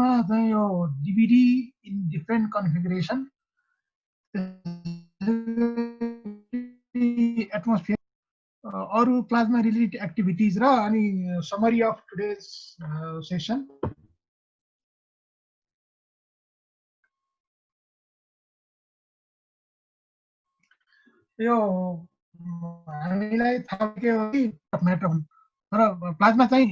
प्लाज्मामा चाहिँ यो DVD in different configuration atmosphere अरू प्लाज्मा रिलेटेड एक्टिभिटिज र अनि समरी अफ टुडेज सेसन। यो हामीलाई थाहा के हो कि म्याटर हुन् तर प्लाज्मा चाहिँ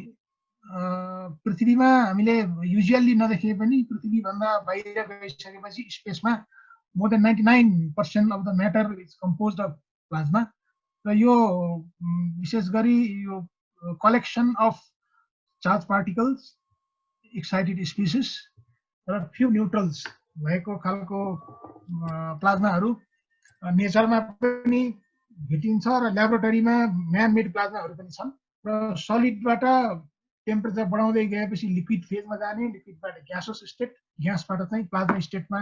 पृथ्वीमा हामीले युजुअली नदेखे पनि पृथ्वीभन्दा बाहिर गइसकेपछि स्पेसमा more than 99% of the matter is composed of plasma र यो विशेष गरी यो collection of charge particles excited species र फ्यु न्युट्रल्स भएको खालको प्लाज्माहरू नेचरमा पनि भेटिन्छ र ल्याबोरेटरीमा म्यान मेड प्लाज्माहरू पनि छन् र सलिडबाट टेम्परेचर बढाउँदै गएपछि लिक्विड फेजमा जाने लिक्विडबाट ग्यासस स्टेट ग्यासबाट चाहिँ प्लाज्मा स्टेटमा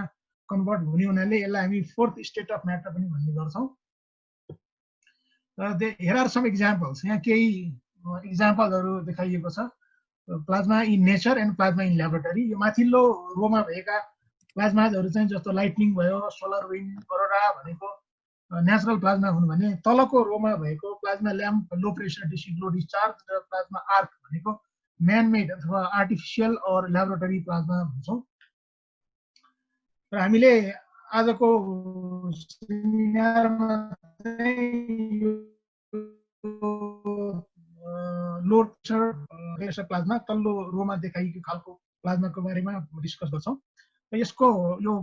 कन्भर्ट हुने हुनाले यसलाई हामी फोर्थ स्टेट अफ म्याटर पनि भन्ने गर्छौँ। हियर आर सम एक्जाम्पल्स, यहाँ केही एक्जाम्पलहरू देखाइएको छ plasma in nature and plasma in laboratory. यो माथिल्लो रोमा भएका प्लाज्माजहरू चाहिँ जस्तो लाइटनिङ भयो, सोलर विन्ड, अरोरा भनेको नेचुरल प्लाज्मा हुन् भने तलको रोमा भएको plasma lamp, low pressure DC glow discharge र प्लाज्मा आर्क भनेको म्यान मेड अथवा आर्टिफिसियल और ल्याबोरेटरी प्लाज्मा भन्छौँ। र हामीले आजको सेमिनारमा लो प्रेसर प्लाज्मा तल्लो रोमा देखाइएको खालको प्लाज्माको बारेमा डिस्कस गर्छौँ। यसको यो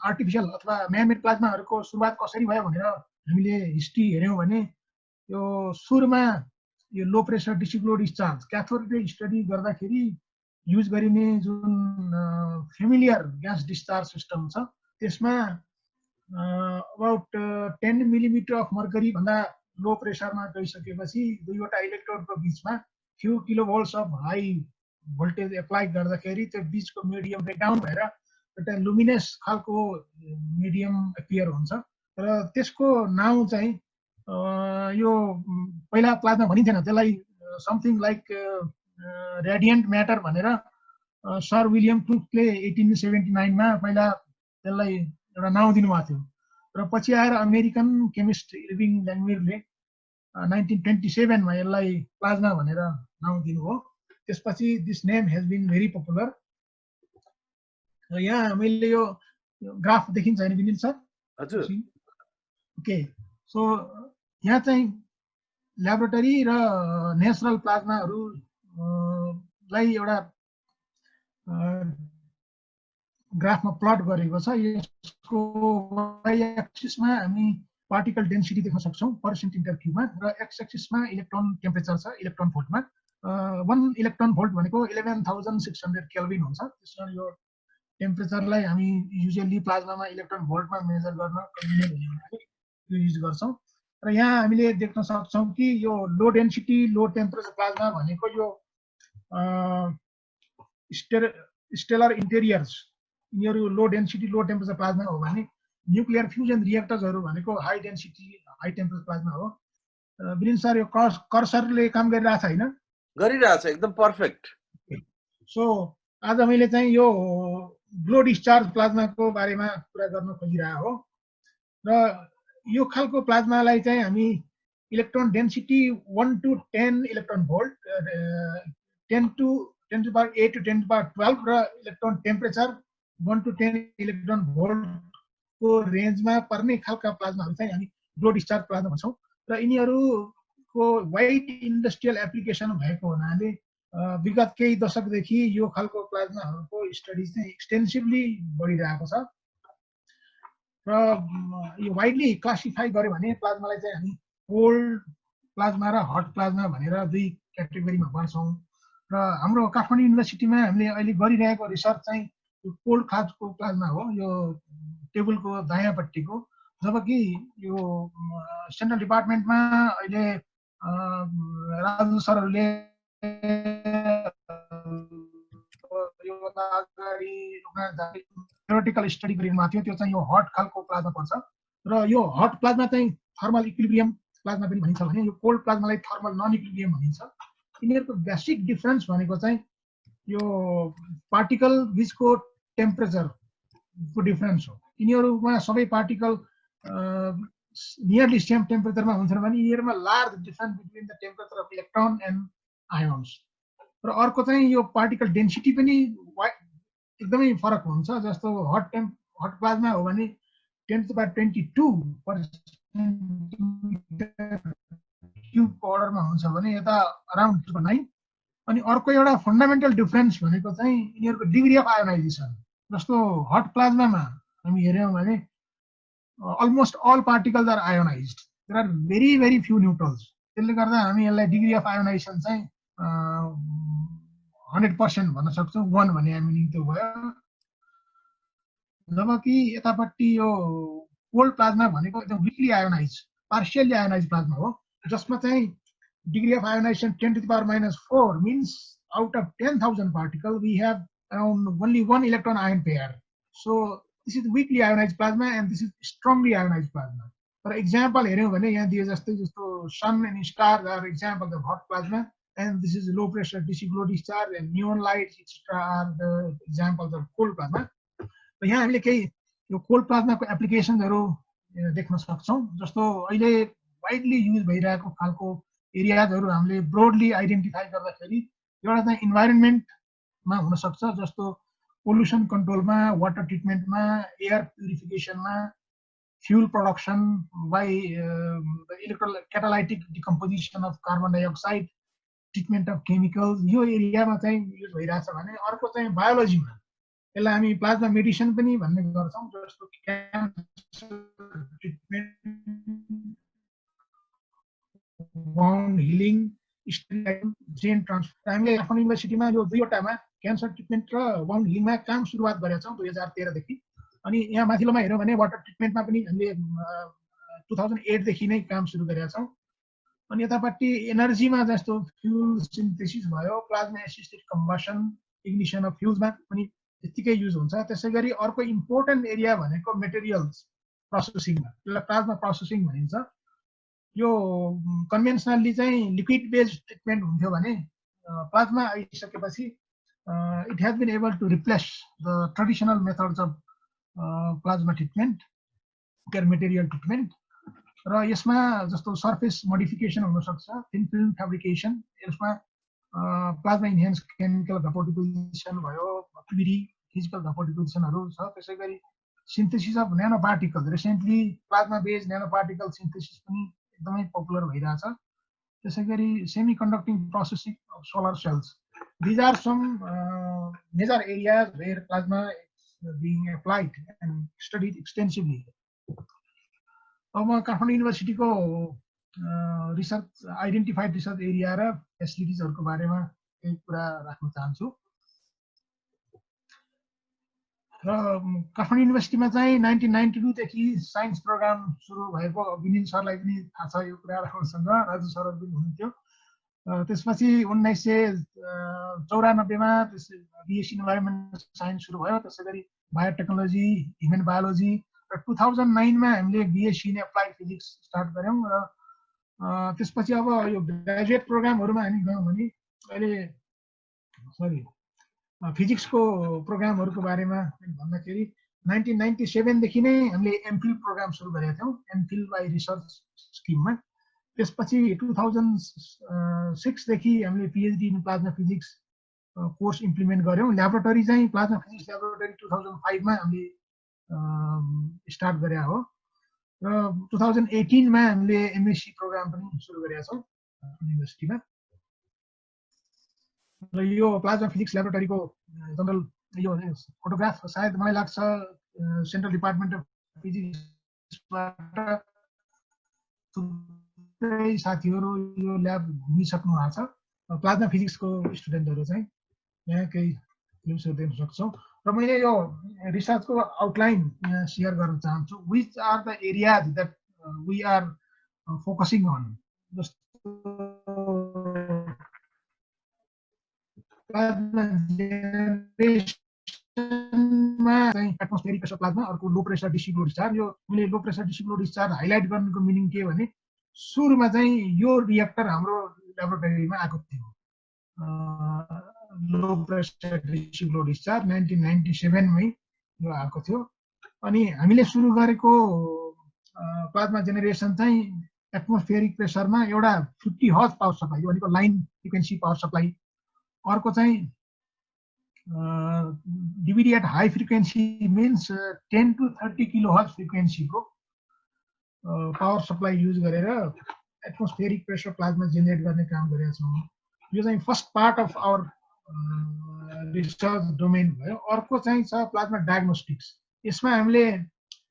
आर्टिफिसियल अथवा म्यानमेड प्लाज्माहरूको सुरुवात कसरी भयो भनेर हामीले हिस्ट्री हेऱ्यौँ भने यो सुरुमा यो low pressure DC glow discharge क्याथोडले study गर्दाखेरि युज गरिने जुन फेमिलियर ग्यास डिस्चार्ज सिस्टम छ त्यसमा अबाउट 10 मिलिमिटर अफ मर्करी भन्दा लो प्रेसरमा गइसकेपछि दुईवटा इलेक्ट्रोडको बिचमा few kilovolts of high voltage apply गर्दाखेरि त्यो बिचको मिडियम ब्रेकडाउन भएर एउटा लुमिनेस खालको मिडियम एपियर हुन्छ र त्यसको नाउँ चाहिँ यो पहिला प्लाज्मा भनिन्थेन, त्यसलाई समथिङ लाइक रेडियन्ट म्याटर भनेर सर विलियम क्रुकले 1879 मा पहिला त्यसलाई एउटा नाउँ दिनुभएको थियो र पछि आएर अमेरिकन केमिस्ट इर्विङ ल्याङ्गमिरले 1927 मा यसलाई प्लाज्मा भनेर नाउँ दिनुभयो। त्यसपछि this name has been very popular. यहाँ मैले यो ग्राफ देखिन्छ हैन विनिल सर? हजुर। ओके, सो यहाँ चाहिँ ल्याबोरेटरी र नेचुरल प्लाज्माहरूलाई एउटा ग्राफमा प्लट गरेको छ। यसको वाइ एक्सिसमा हामी पार्टिकल डेन्सिटी देख्न सक्छौँ पर सेन्टिमिटर क्युबमा र एक्स एक्सिसमा इलेक्ट्रोन टेम्परेचर छ इलेक्ट्रोन भोल्टमा। 1 इलेक्ट्रोन भोल्ट भनेको 11,600 केल्भिन हुन्छ। त्यसमा यो टेम्परेचरलाई हामी युजुअली प्लाज्मामा इलेक्ट्रोन भोल्टमा मेजर गर्न कन्भिनियन्ट हुने हुनाले यो युज गर्छौँ। र यहाँ हामीले देख्न सक्छौँ कि यो लो डेन्सिटी लो टेम्परेचर प्लाज्मा भनेको यो स्टेलर इन्टेरियर्स यिनीहरू लो डेन्सिटी लो टेम्परेचर प्लाज्मा हो भने न्युक्लियर फ्युजन रिएक्टर्सहरू भनेको high density high temperature plasma हो। विलिन सर यो कर्सरले काम गरिरहेछ हैन? गरिरहेछ, एकदम पर्फेक्ट। सो आज मैले चाहिँ यो ग्लो डिस्चार्ज प्लाज्माको बारेमा कुरा गर्न खोजिरहेको हो र यो खालको प्लाज्मालाई चाहिँ हामी electron density 1 to 10 electron volt 10 to the power 8 to 10 to the power 12 र electron temperature 1 to 10 electron volt को रेन्जमा पर्ने खालका प्लाज्माहरू चाहिँ हामी ग्लो डिस्चार्ज प्लाज्मा भन्छौँ र यिनीहरूको वाइड इन्डस्ट्रियल एप्लिकेसन भएको हुनाले विगत केही दशकदेखि यो खालको प्लाज्माहरूको स्टडी चाहिँ एक्सटेन्सिभली बढिरहेको छ र यो वाइडली क्लासिफाई गर्यो भने प्लाज्मालाई चाहिँ हामी कोल्ड प्लाज्मा र हट प्लाज्मा भनेर दुई क्याटेगोरीमा बाँड्छौँ र हाम्रो काठमाडौँ युनिभर्सिटीमा हामीले अहिले गरिरहेको रिसर्च चाहिँ यो कोल्ड खालको प्लाज्मा हो, यो टेबलको दायाँपट्टिको, जबकि यो सेन्ट्रल डिपार्टमेन्टमा अहिले राजु सरहरूले थ्योरेटिकल स्टडी गरिरहेको थियो त्यो चाहिँ यो हट खालको प्लाज्मा पर्छ र यो हट प्लाज्मा चाहिँ थर्मल इक्विलिब्रियम प्लाज्मा पनि भनिन्छ भने यो कोल्ड प्लाज्मालाई थर्मल नन इक्विलिब्रियम भनिन्छ। यिनीहरूको बेसिक डिफरेन्स भनेको चाहिँ यो पार्टिकल बीचको टेम्परेचरको डिफरेन्स हो। यिनीहरूमा सबै पार्टिकल नियरली सेम टेम्परेचरमा हुन्छन् भने यिनीहरूमा large difference between the temperature of electron and ions. र अर्को चाहिँ यो पार्टिकल डेन्सिटी पनि एकदमै फरक हुन्छ। जस्तो हट प्लाज्मा हो भने 10⁻²2/cm³ अर्डरमा हुन्छ भने यता अराउन्ड 9। अनि अर्को एउटा फन्डामेन्टल डिफरेन्स भनेको चाहिँ यिनीहरूको डिग्री अफ आयोनाइजेसन। जस्तो हट प्लाज्मामा हामी हेऱ्यौँ भने almost all particles are ionized. There are very, very few neutrals. त्यसले गर्दा हामी यसलाई डिग्री अफ आयोनाइजेसन चाहिँ 100% भन्न सक्छौँ। 1 भने हामी त्यो भयो। जबकि यतापट्टि यो कोल्ड प्लाज्मा भनेको एकदम विकली आयोनाइज, पार्शियली आयोनाइज प्लाज्मा हो, जसमा चाहिँ degree of ionisation 10⁻⁴ means out of 10,000 particles we have around only 1 electron ion pair. So this is weakly ionized plasma and this is strongly ionized plasma. For example, हेऱ्यौँ भने यहाँ दिए जस्तै जस्तो sun and stars are examples of hot plasma, and this is low pressure DC glow discharge and neon lights etc. are the examples of cold plasma. र यहाँ हामीले केही यो कोल्ड प्लाज्माको एप्लिकेसनहरू देख्न सक्छौँ। जस्तो अहिले वाइडली युज भइरहेको खालको एरियाजहरू हामीले ब्रोडली आइडेन्टिफाई गर्दाखेरि एउटा चाहिँ इन्भाइरोन्मेन्टमा हुन सक्छ, जस्तो पोल्युसन कन्ट्रोलमा, वाटर ट्रिटमेन्टमा, एयर प्युरिफिकेसनमा, fuel production by catalytic decomposition of carbon dioxide, treatment of chemicals, यो एरियामा चाहिँ युज भइरहेछ भने अर्को चाहिँ बायोलोजीमा यसलाई हामी प्लाज्मा मेडिसिन पनि भन्ने गर्छौँ। जस्तो क्यान्सर ट्रिटमेन्ट, वाउन्ड हिलिङ, जेन ट्रान्सफर। हामीले आफ्नो युनिभर्सिटीमा यो 2वटामा क्यान्सर ट्रिटमेन्ट र वाउन्ड हिलिङमा काम सुरुवात गरेका छौँ 2013 देखि। अनि यहाँ माथिल्लोमा हेऱ्यौँ भने वाटर ट्रिटमेन्टमा पनि हामीले 2008 देखि नै काम सुरु गरेका छौँ। अनि यतापट्टि एनर्जीमा जस्तो फ्युल सिन्थेसिस भयो, प्लाज्मा एसिस्टेड कम्बसन, इग्निसन अफ फ्युल्समा पनि त्यतिकै युज हुन्छ। त्यसै गरी अर्को इम्पोर्टेन्ट एरिया भनेको मेटेरियल्स प्रोसेसिङमा, त्यसलाई प्लाज्मा प्रोसेसिङ भनिन्छ। यो कन्भेन्सनली चाहिँ लिक्विड बेस्ड ट्रिटमेन्ट हुन्थ्यो भने प्लाज्मा आइसकेपछि it has been able to replace the traditional methods of plasma treatment, material treatment. र यसमा जस्तो सर्फेस मोडिफिकेसन हुन सक्छ, थिन फिल्म फेब्रिकेसन, यसमा प्लाज्मा इन्हेन्स केमिकल भ्यापोडिपोजिसन भयो, PVD फिजिकल भ्यापोडिपोजिसनहरू छ। त्यसै गरी सिन्थेसिस अफ न्यानो पार्टिकल, रिसेन्टली प्लाज्मा बेस्ड न्यानो पार्टिकल सिन्थेसिस पनि एकदमै पपुलर भइरहेछ। त्यसै गरी semi conducting processing of solar cells. These are some major areas where plasma is being applied and studied extensively. अब म काठमाडौँ युनिभर्सिटीको रिसर्च आइडेन्टिफाइड रिसर्च एरिया र फेसिलिटिजहरूको बारेमा केही कुरा राख्न चाहन्छु। र काठमाडौँ युनिभर्सिटीमा चाहिँ 1992 देखि साइन्स प्रोग्राम सुरु भएको विनिल सरलाई पनि थाहा छ यो कुरा, राम्रोसँग राजु सरहरू पनि हुनुहुन्थ्यो। त्यसपछि 1994 मा बिएससी इन्भाइरोमेन्ट साइन्स सुरु भयो। त्यसै गरी बायोटेक्नोलोजी, ह्युमन बायोलोजी र 2009 मा हामीले BSc in applied physics start गऱ्यौँ। र त्यसपछि अब यो ग्रेजुएट प्रोग्रामहरूमा हामी गयौँ भने अहिले फिजिक्सको प्रोग्रामहरूको बारेमा भन्दाखेरि 1997 देखि नै हामीले एमफिल प्रोग्राम सुरु गरेका थियौँ, एमफिल बाई रिसर्च स्किममा। त्यसपछि 2006 देखि हामीले PhD in plasma physics course implement गऱ्यौँ। ल्याबोरेटरी चाहिँ प्लाज्मा फिजिक्स ल्याबोरेटरी 2005 मा हामीले स्टार्ट गरे हो। र 2018 मा हामीले एमएससी प्रोग्राम पनि सुरु गरेका छौँ युनिभर्सिटीमा। र यो प्लाज्मा फिजिक्स ल्याबोरेटरीको जनरल यो फोटोग्राफ सायद मलाई लाग्छ सेन्ट्रल डिपार्टमेन्ट अफ फिजिक्सबाट साथीहरू यो ल्याब घुमिसक्नु भएको छ। प्लाज्मा फिजिक्सको स्टुडेन्टहरू चाहिँ यहाँ केही न्युजहरू देख्न सक्छौँ। र मैले यो रिसर्चको आउटलाइन सेयर गर्न चाहन्छु। Which are the areas that we are focusing on. जस्तो प्लाज्मा जेनेरेसनमा चाहिँ एटमोस्फेरिक प्रेसर प्लाज्मा, अर्को low pressure DC glow discharge. यो मैले low pressure DC glow discharge highlight गर्नुको मिनिङ के भने सुरुमा चाहिँ यो रिएक्टर हाम्रो ल्याबोरेटरीमा आएको थियो। लो प्रेसर डिसी फ्लो डिस्चार्ज 1997 मै यो आएको थियो। अनि हामीले सुरु गरेको प्लाज्मा जेनेरेसन चाहिँ एटमोस्फेरिक प्रेसरमा एउटा 50 हर्ज पावर सप्लाई, यो भनेको लाइन फ्रिक्वेन्सी पावर सप्लाई। अर्को चाहिँ डिभिडी at high frequency means 10 to 30 kilohertz फ्रिक्वेन्सीको पावर सप्लाई युज गरेर एटमोस्फेरिक प्रेसर प्लाज्मा जेनेरेट गर्ने काम गरेका छौँ। यो चाहिँ first part of our research domain भयो। अर्को चाहिँ छ प्लाज्मा डायग्नोस्टिक्स। यसमा हामीले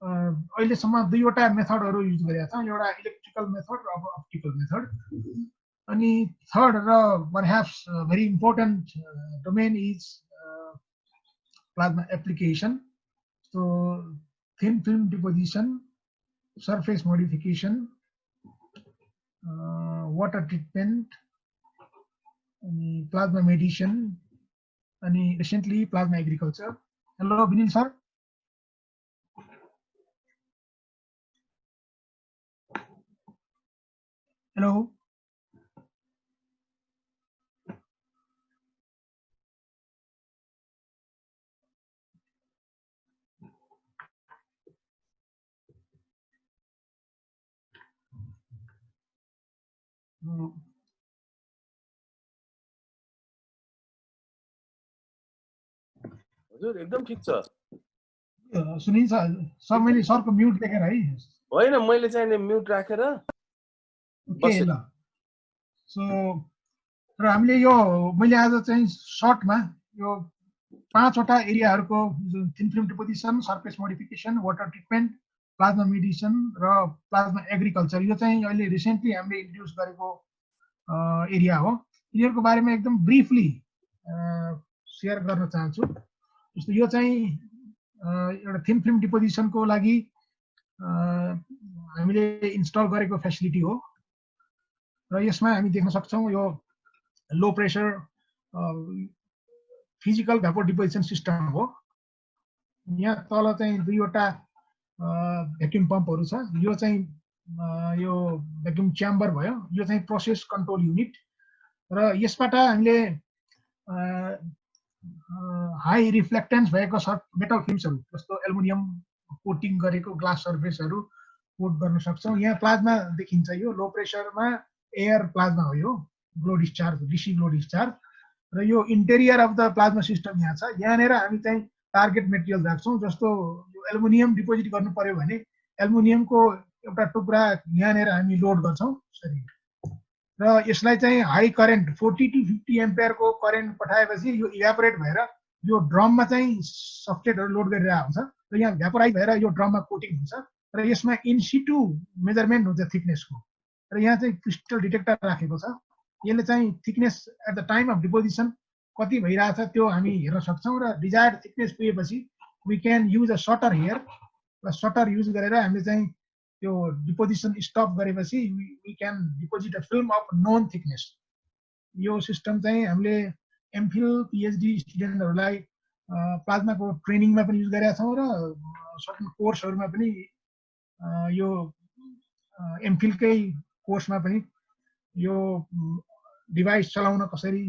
अहिलेसम्म दुईवटा मेथडहरू युज गरेका छौँ, एउटा इलेक्ट्रिकल मेथड र अप्टिकल मेथड। अनि थर्ड र perhaps very important domain is plasma application. So thin film deposition, surface modification, water treatment, plasma medicine, and recently plasma agriculture. Hello, Vinil sir. Hello. हजुर एकदम ठिक छ। सुनिन्छ सर, मैले सरको म्युट देखेर है। होइन, मैले चाहिँ म्युट राखेर ओके ल। सो र हामीले यो मैले आज चाहिँ सर्टमा यो 5वटा एरियाहरूको thin film deposition, surface modification, water treatment, plasma medicine र प्लाज्मा एग्रिकल्चर, यो चाहिँ अहिले रिसेन्टली हामीले इन्ट्रोड्युस गरेको एरिया हो। यिनीहरूको बारेमा एकदम ब्रिफली सेयर गर्न चाहन्छु। जस्तो यो चाहिँ एउटा थिन फिल्म डिपोजिसनको लागि हामीले इन्स्टल गरेको फेसिलिटी हो र यसमा हामी देख्न सक्छौँ यो low pressure physical vapour deposition system हो। यहाँ तल चाहिँ दुईवटा भ्याक्युम पम्पहरू छ। यो चाहिँ यो भ्याक्युम च्याम्बर भयो। यो चाहिँ प्रोसेस कन्ट्रोल युनिट र यसबाट हामीले हाई रिफ्लेक्टेन्स भएको मेटल फिल्म्सहरू जस्तो एल्युमिनियम कोटिङ गरेको ग्लास सर्फेसहरू कोट गर्न सक्छौँ। यहाँ प्लाज्मा देखिन्छ, यो लो प्रेसरमा एयर प्लाज्मा हो, यो glow discharge, DC glow discharge. र यो interior of the plasma system यहाँ छ। यहाँनिर हामी चाहिँ टार्गेट मेटेरियल राख्छौँ। जस्तो यो एल्युमिनियम डिपोजिट गर्नु पर्यो भने एल्युमिनियमको एउटा टुक्रा यहाँनिर हामी लोड गर्छौँ र यसलाई चाहिँ हाई करेन्ट 40 to 50 एम्पियरको करेन्ट पठाएपछि यो इभ्यापोरेट भएर यो ड्रममा चाहिँ सब्स्ट्रेटहरू लोड गरिरहेको हुन्छ र यहाँ भ्यापोराइज भएर यो ड्रममा कोटिङ हुन्छ र यसमा इनसिटु मेजरमेन्ट हुन्छ थिकनेसको। र यहाँ चाहिँ क्रिस्टल डिटेक्टर राखेको छ। यसले चाहिँ thickness at the time of deposition कति भइरहेछ त्यो हामी हेर्न सक्छौँ र डिजायर्ड थिकनेस पुगेपछि we can use a shutter here र सटर युज गरेर हामीले चाहिँ त्यो डिपोजिसन स्टप गरेपछि we can deposit a film of known thickness. यो सिस्टम चाहिँ हामीले एमफिल पिएचडी स्टुडेन्टहरूलाई प्लाज्माको ट्रेनिङमा पनि युज गरेका छौँ र सर्टन कोर्सहरूमा पनि यो एमफिलकै कोर्समा पनि यो डिभाइस चलाउन कसरी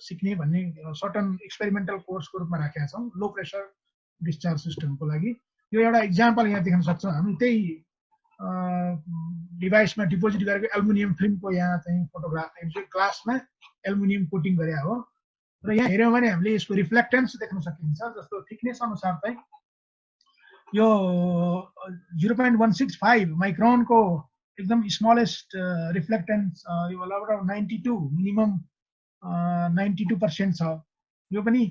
सिक्ने भन्ने सर्टन एक्सपेरिमेन्टल कोर्सको रूपमा राखेका छौँ लो प्रेसर डिस्चार्ज सिस्टमको लागि। यो एउटा इक्जाम्पल यहाँ देख्न सक्छौँ। हामी त्यही डिभाइसमा डिपोजिट गरेको एल्युमिनियम फिल्मको यहाँ चाहिँ फोटोग्राफ ग्लासमा एल्युमिनियम कोटिङ गरे हो र यहाँ हेऱ्यौँ भने हामीले यसको रिफ्लेक्टेन्स देख्न सकिन्छ। जस्तो थिकनेस अनुसार चाहिँ यो 0.165 माइक्रोनको एकदम स्मलेस्ट रिफ्लेक्टेन्स यो लगभग 92 मिनिमम 92% छ। यो पनि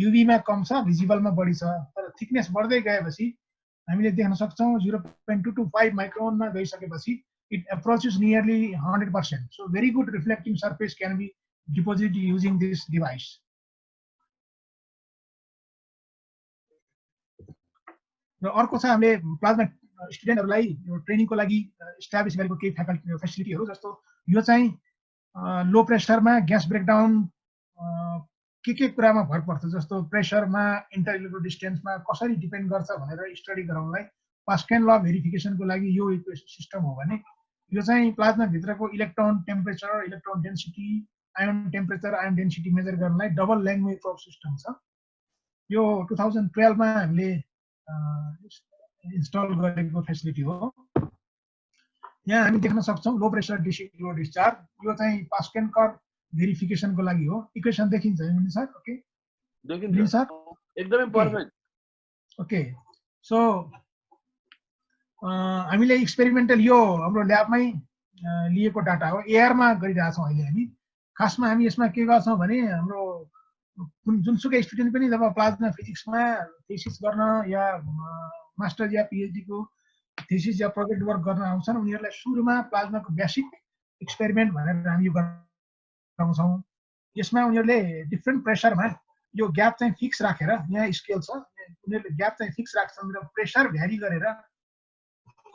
युभीमा कम छ, भिजिबलमा बढी छ। तर थिकनेस बढ्दै गएपछि हामीले देख्न सक्छौँ 0.225 माइक्रोनमा गइसकेपछि it approaches nearly 100%। So very good reflecting surface can be deposit using this device. र अर्को छ हामीले प्लाज्मा स्टुडेन्टहरूलाई ट्रेनिङको लागि इस्टाब्लिस गरेको केही फ्याकल्टी फेसिलिटीहरू। जस्तो यो चाहिँ लो प्रेसरमा ग्यास ब्रेकडाउन के कुरामा भर पर्छ, जस्तो प्रेसरमा इन्टर डिस्टेन्समा कसरी डिपेन्ड गर्छ भनेर स्टडी गराउनलाई पास्कल ल भेरिफिकेसनको लागि यो सिस्टम हो भने यो चाहिँ प्लाज्मा भित्रको electron temperature, electron density ion temperature ion density measure गर्नलाई डबल ल्याङ्ग्वेज प्रोब सिस्टम छ। यो 2012 मा हामीले इन्स्टल गरेको फेसिलिटी हो। यहाँ हामी देख्न सक्छौँ लो प्रेसर डिसी ग्लो डिस्चार्ज, यो चाहिँ पास्केन कर्भ भेरिफिकेसनको लागि हो। इक्वेसन देखिन्छ है सर? ओके देखिन्छ सर, एकदमै पर्फेक्ट। ओके सो हामीले एक्सपेरिमेन्टल यो हाम्रो ल्याबमै लिएको डाटा हो, एआरमा गरिरहेछौँ अहिले हामी। खासमा हामी यसमा के गर्छौँ भने हाम्रो जुनसुकै स्टुडेन्ट पनि जब प्लाज्मा फिजिक्समा थेसिस गर्न या मास्टर या पिएचडी को थेसिस या प्रोजेक्ट वर्क गर्न आउँछन् उनीहरूलाई सुरुमा प्लाज्माको बेसिक एक्सपेरिमेन्ट भनेर हामी यो गराउँछौँ। यसमा उनीहरूले डिफ्रेन्ट प्रेसरमा यो ग्याप चाहिँ फिक्स राखेर, यहाँ स्केल छ, उनीहरूले ग्याप चाहिँ फिक्स राख्छन् र प्रेसर भ्यारी गरेर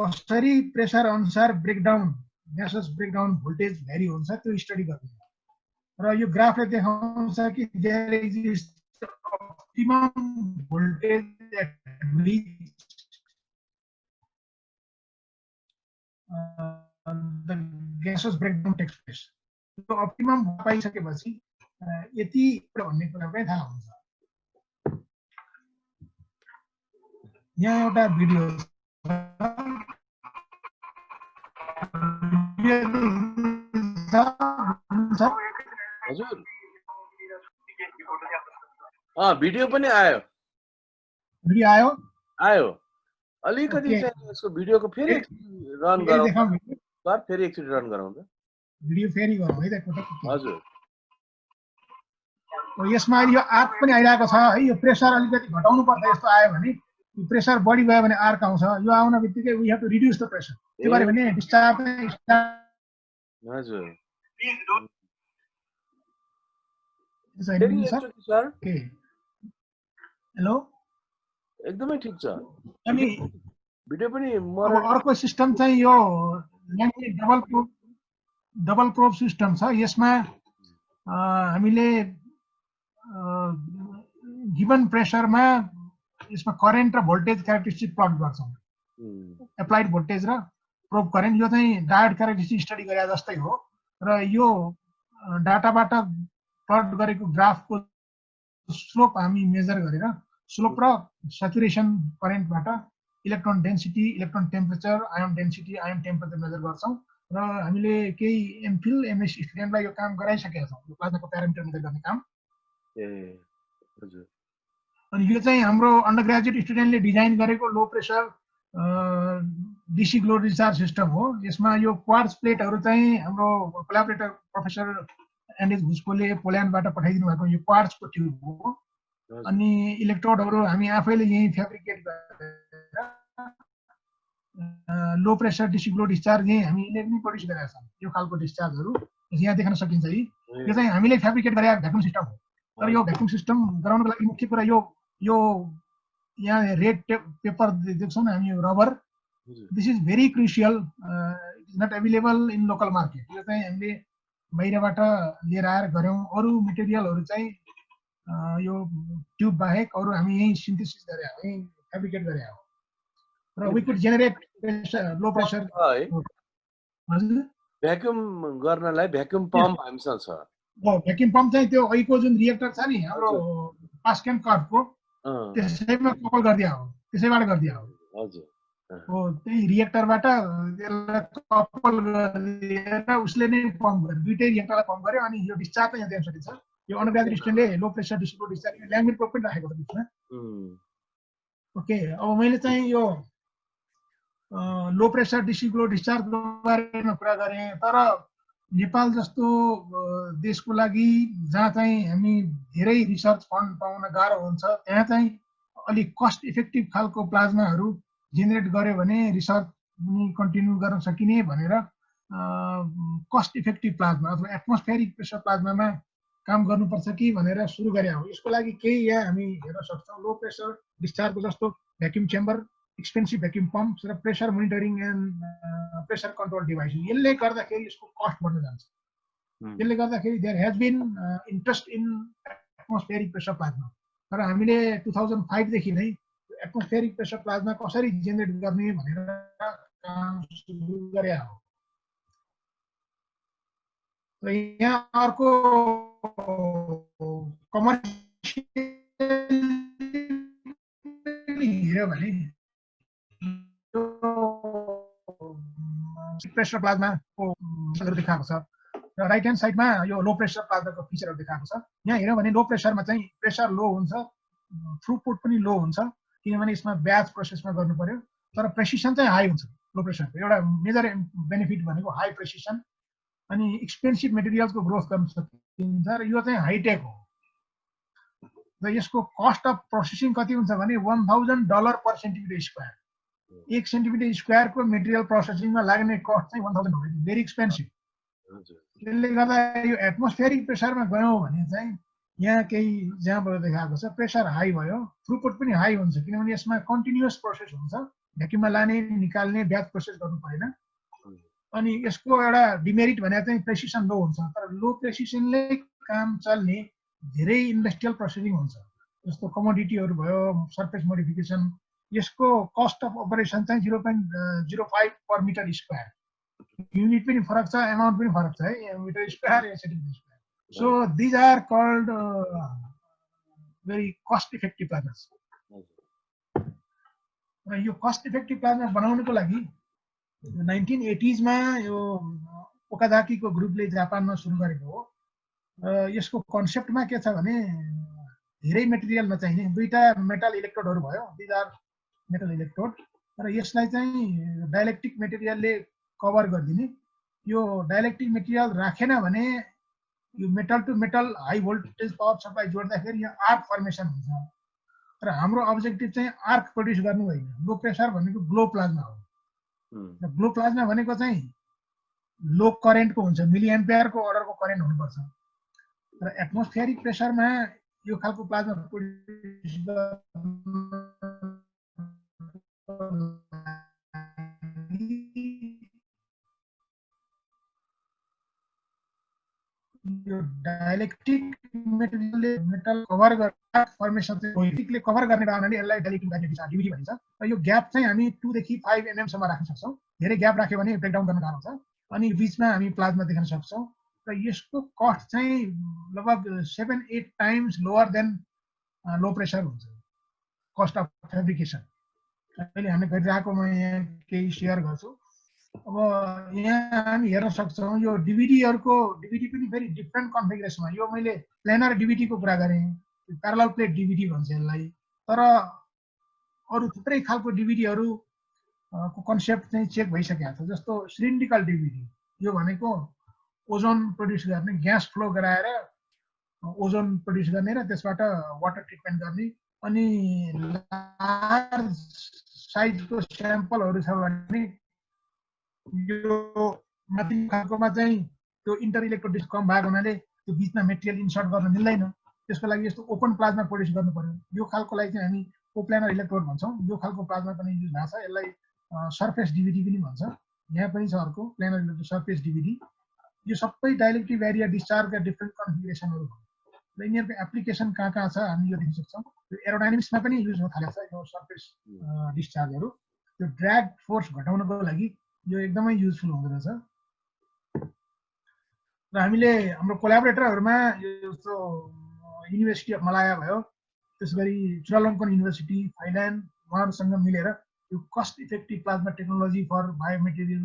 कसरी प्रेसर अनुसार breakdown gases breakdown voltage vary हुन्छ त्यो स्टडी गर्ने। र यो ग्राफले देखाउँछ कि there exist optimum voltage at which the gases breakdown takes place. त्यो अप्टिमम पाइसकेपछि यति भन्ने कुरा पनि थाहा हुन्छ। यहाँ एउटा भिडियो हजुर भिडियो पनि आयो अलिकति चाहिँ यसको भिडियोको फेरि रन गरौँ सर, फेरि एकचोटि रन गरौँ त भिडियो फेरि गरौँ है त। हजुर यसमा अहिले यो आर्क पनि आइरहेको छ है, यो प्रेसर अलिकति घटाउनु पर्छ। यस्तो आयो भने प्रेसर बढी गयो भने आर्क आउँछ, यो आउन बित्तिकै we have to reduce the pressure. त्यो गरे भने डिस्चार्ज हजुर सर। हेलो एकदमै ठिक छ। अनि भिडियो पनि अर्को सिस्टम चाहिँ यो डबल प्रोब सिस्टम छ। यसमा हामीले गिवन प्रेसरमा यसमा करेन्ट र भोल्टेज क्यारेक्टरिस्टिक प्लट गर्छौँ। एप्लाइड भोल्टेज र प्रोब करेन्ट, यो चाहिँ डायोड क्यारेक्टरिस्टिक स्टडी गरे जस्तै हो। र यो डाटाबाट प्लट गरेको ग्राफको स्लोप हामी मेजर गरेर स्लोप र स्याचुरेसन करेन्टबाट electron density, electron temperature, ion density, ion temperature measure गर्छौँ। र हामीले केही एमफिल एमएस स्टुडेन्टलाई यो काम गराइसकेका छौँ, यो प्लाज्माको प्यारामिटर मेजर गर्ने काम। अनि यो चाहिँ हाम्रो अन्डर ग्रेजुएट स्टुडेन्टले डिजाइन गरेको लो pressure DC glow discharge system हो। यसमा यो क्वार्ट्ज प्लेटहरू चाहिँ हाम्रो कोलाबोरेटर प्रोफेसर एन्डेज भुस्कोले पोल्यान्डबाट पठाइदिनु भएको यो क्वार्ट्जको ट्युब हो। अनि इलेक्ट्रोडहरू हामी आफैले यही फेब्रिकेट गरेर लो प्रेसर डिसी ग्लो डिस्चार्ज यही हामीले पनि प्रड्युस गरेका छौँ। यो खालको डिस्चार्जहरू यहाँ देख्न सकिन्छ है। यो चाहिँ हामीले फेब्रिकेट गरेका भ्याक्युम सिस्टम हो। तर यो भ्याक्युम सिस्टम गराउनको लागि मुख्य कुरा यो यहाँ रेड पेपर देख्छौँ न हामी, यो rubber, this is very crucial, it is not available in local market. यो चाहिँ हामीले बाहिरबाट लिएर आएर गऱ्यौँ। अरू मेटेरियलहरू चाहिँ यो ट्युब बाहेक अरू हामी यही सिन्थेसिस गरे हो, यही फेब्रिकेट गरे हो। र we could generate low pressure. हजुर भ्याक्युम गर्नलाई भ्याक्युम पम्प हामीसँग छ। भ्याक्युम पम्प चाहिँ त्यो अहिलेको जुन रिएक्टर छ नि हाम्रो पास्केन कर्भको त्यसैमा कपल गरिदिया हो, त्यसैबाट गरिदिया हो। हजुर हो त्यही रिएक्टरबाट त्यसलाई कपल गरेर उसले नै पम्प गर्यो, दुईटै रिएक्टरलाई पम्प गर्यो। अनि यो डिस्चार्ज चाहिँ यहाँ देख्न सकिन्छ। यो अन्डर ग्रेजुएट स्टुडेन्टले low pressure DC glow discharge laminate probe पनि राखेको छ बिचमा। ओके, अब मैले चाहिँ यो लो प्रेसर डिसी ग्लो डिस्चार्जको बारेमा कुरा गरेँ। तर नेपाल जस्तो देशको लागि जहाँ चाहिँ हामी धेरै रिसर्च फन्ड पाउन गाह्रो हुन्छ, त्यहाँ चाहिँ अलिक कस्ट इफेक्टिभ खालको प्लाज्माहरू जेनेरेट गर्यो भने रिसर्च कन्टिन्यू गर्न सकिने भनेर कस्ट इफेक्टिभ प्लाज्मा अथवा एटमोस्फेरिक प्रेसर प्लाज्मामा काम गर्नुपर्छ कि भनेर सुरु गरे हो। यसको लागि केही यहाँ हामी हेर्न सक्छौँ। लो प्रेसर डिस्चार्जको जस्तो vacuum chamber, expensive vacuum pumps र pressure monitoring and pressure control device. यसले गर्दाखेरि यसको कस्ट बढ्न जान्छ। त्यसले गर्दाखेरि there has been interest in atmospheric pressure plasma. तर हामीले 2005 देखि नै एटमोस्फेरिक प्रेसर प्लाज्मा कसरी जेनेरेट गर्ने भनेर काम सुरु गरे हो। र यहाँ अर्को कमर्सियली हेऱ्यो भने प्रेसर प्लाज्माको देखाएको छ र राइट ह्यान्ड साइडमा यो लो प्रेसर प्लाज्माको फिचरहरू देखाएको छ। यहाँ हेऱ्यो भने लो प्रेसरमा चाहिँ प्रेसर लो हुन्छ, थ्रुपुट पनि लो हुन्छ किनभने यसमा ब्याच प्रोसेसमा गर्नु पर्यो, तर प्रेसिसन चाहिँ हाई हुन्छ लो प्रेसरको। एउटा मेजर बेनिफिट भनेको हाई प्रेसिसन अनि एक्सपेन्सिभ मेटेरियल्सको ग्रोथ गर्न सकिन्छ र यो चाहिँ हाइटेक हो र यसको कस्ट अफ प्रोसेसिङ कति हुन्छ भने $1000 पर सेन्टिमिटर स्क्वायर। 1 सेन्टिमिटर स्क्वायरको मेटेरियल प्रोसेसिङमा लाग्ने कस्ट चाहिँ 1000 हो, भेरी एक्सपेन्सिभ। त्यसले गर्दा यो एटमोस्फेरिक प्रेसरमा गयौँ भने चाहिँ यहाँ केही जहाँबाट देखाएको छ प्रेसर हाई भयो, थ्रुपुट पनि हाई हुन्छ किनभने यसमा कन्टिन्युअस प्रोसेस हुन्छ, भ्याक्युममा लाने निकाल्ने ब्याच प्रोसेस गर्नु परेन। अनि यसको एउटा डिमेरिट भने चाहिँ प्रेसिसन लो हुन्छ, तर लो प्रेसिसनले काम चल्ने धेरै इन्डस्ट्रियल प्रोसेसिङ हुन्छ जस्तो कमोडिटीहरू भयो, सर्फेस मोडिफिकेसन। यसको कस्ट अफ अपरेसन चाहिँ 0.05 पर मिटर स्क्वायर। युनिट पनि फरक छ, एमाउन्ट पनि फरक छ है, मिटर स्क्वायर या centimetre square. So these are called very cost effective plasmas. र यो कस्ट इफेक्टिभ प्लाजमा बनाउनको लागि 1980s मा यो ओकाजाकीको ग्रुपले जापानमा सुरु गरेको हो। यसको कन्सेप्टमा के छ भने धेरै मेटेरियल नचाहिने दुईटा मेटल इलेक्ट्रोडहरू भयो, दिज आर मेटल इलेक्ट्रोड, र यसलाई चाहिँ डाइलेक्ट्रिक मेटेरियलले कभर गरिदिने। यो डाइलेक्ट्रिक मेटेरियल राखेन भने यो metal to metal high voltage power supply जोड्दाखेरि यहाँ आर्क फर्मेसन हुन्छ र हाम्रो अब्जेक्टिभ चाहिँ आर्क प्रड्युस गर्नु होइन। लो प्रेसर भनेको ग्लो प्लाज्मा हो र ग्लो प्लाज्मा भनेको चाहिँ लो करेन्टको हुन्छ, मिली एम्पियरको अर्डरको करेन्ट हुनुपर्छ र एटमोस्फेरिक प्रेसरमा यो खालको प्लाज्मा प्रड्युस यो डाइलेक्ट्रिक मेटेरियलले मेटल कभर गर्ने फर्मेसन चाहिँ पोलिटिकले कभर गर्ने कारणले यसलाई डाइलेक्ट्रिक म्याग्नेटिक डिभिडी भनिन्छ। र यो ग्याप चाहिँ हामी 2 देखि 5 mm सम्म राख्न सक्छौँ। धेरै ग्याप राख्यो भने ब्रेकडाउन गर्न गाह्रो हुन्छ अनि बीचमा हामी प्लाज्मा देख्न सक्छौँ र यसको कस्ट चाहिँ लगभग 7-8 times lower than low pressure हुन्छ कस्ट अफ फेब्रिकेसन। अहिले हामीले गरिरहेको म यहाँ केही सेयर गर्छु। अब यहाँ हामी हेर्न सक्छौँ यो डिभिडीहरूको डिभिडी पनि फेरि डिफ्रेन्ट कन्फिगरेसनमा। यो मैले प्लेनर डिभिडीको कुरा गरेँ, प्यारलल प्लेट डिभिडी भन्छ यसलाई, तर अरू थुप्रै खालको डिभिडीहरू को कन्सेप्ट चाहिँ चेक भइसकेको छ। जस्तो सिलिन्ड्रिकल डिभिडी, यो भनेको ओजोन प्रड्युस गर्ने, ग्यास फ्लो गराएर ओजोन प्रड्युस गर्ने र त्यसबाट वाटर ट्रिटमेन्ट गर्ने। अनि लार्ज साइजको स्याम्पलहरू छ भने यो माथि खालकोमा चाहिँ त्यो इन्टर इलेक्ट्रोड डिस्क कम भएको हुनाले त्यो बिचमा मेटेरियल इन्सर्ट गर्न मिल्दैन, त्यसको लागि यस्तो ओपन प्लाज्मा प्रड्युस गर्नु पर्यो। यो खालकोलाई चाहिँ हामी कोप्लानर इलेक्ट्रोड भन्छौँ। यो खालको प्लाज्मा पनि युज भएको छ, यसलाई सर्फेस डिभिडी पनि भन्छ। यहाँ पनि छ अर्को प्लेनर इलेक्ट्रोड सर्फेस डिभिडी। यो सबै डाइलेक्ट्रिक एरिया डिस्चार्जका डिफ्रेन्ट कन्फिगरेसनहरू हो र यिनीहरूको एप्लिकेसन कहाँ कहाँ छ हामी यो देख्न सक्छौँ। यो एरोडाइनामिक्समा पनि युज हुन थालेको छ यो सर्फेस डिस्चार्जहरू। त्यो ड्र्याग फोर्स घटाउनको लागि यो एकदमै युजफुल हुँदो रहेछ। र हामीले हाम्रो कोलाबोरेटरहरूमा यस्तो युनिभर्सिटी अफ मलाया भयो, त्यस गरी चुलालङ्कन युनिभर्सिटी थाइल्यान्ड, उहाँहरूसँग मिलेर यो cost effective plasma technology for biomaterial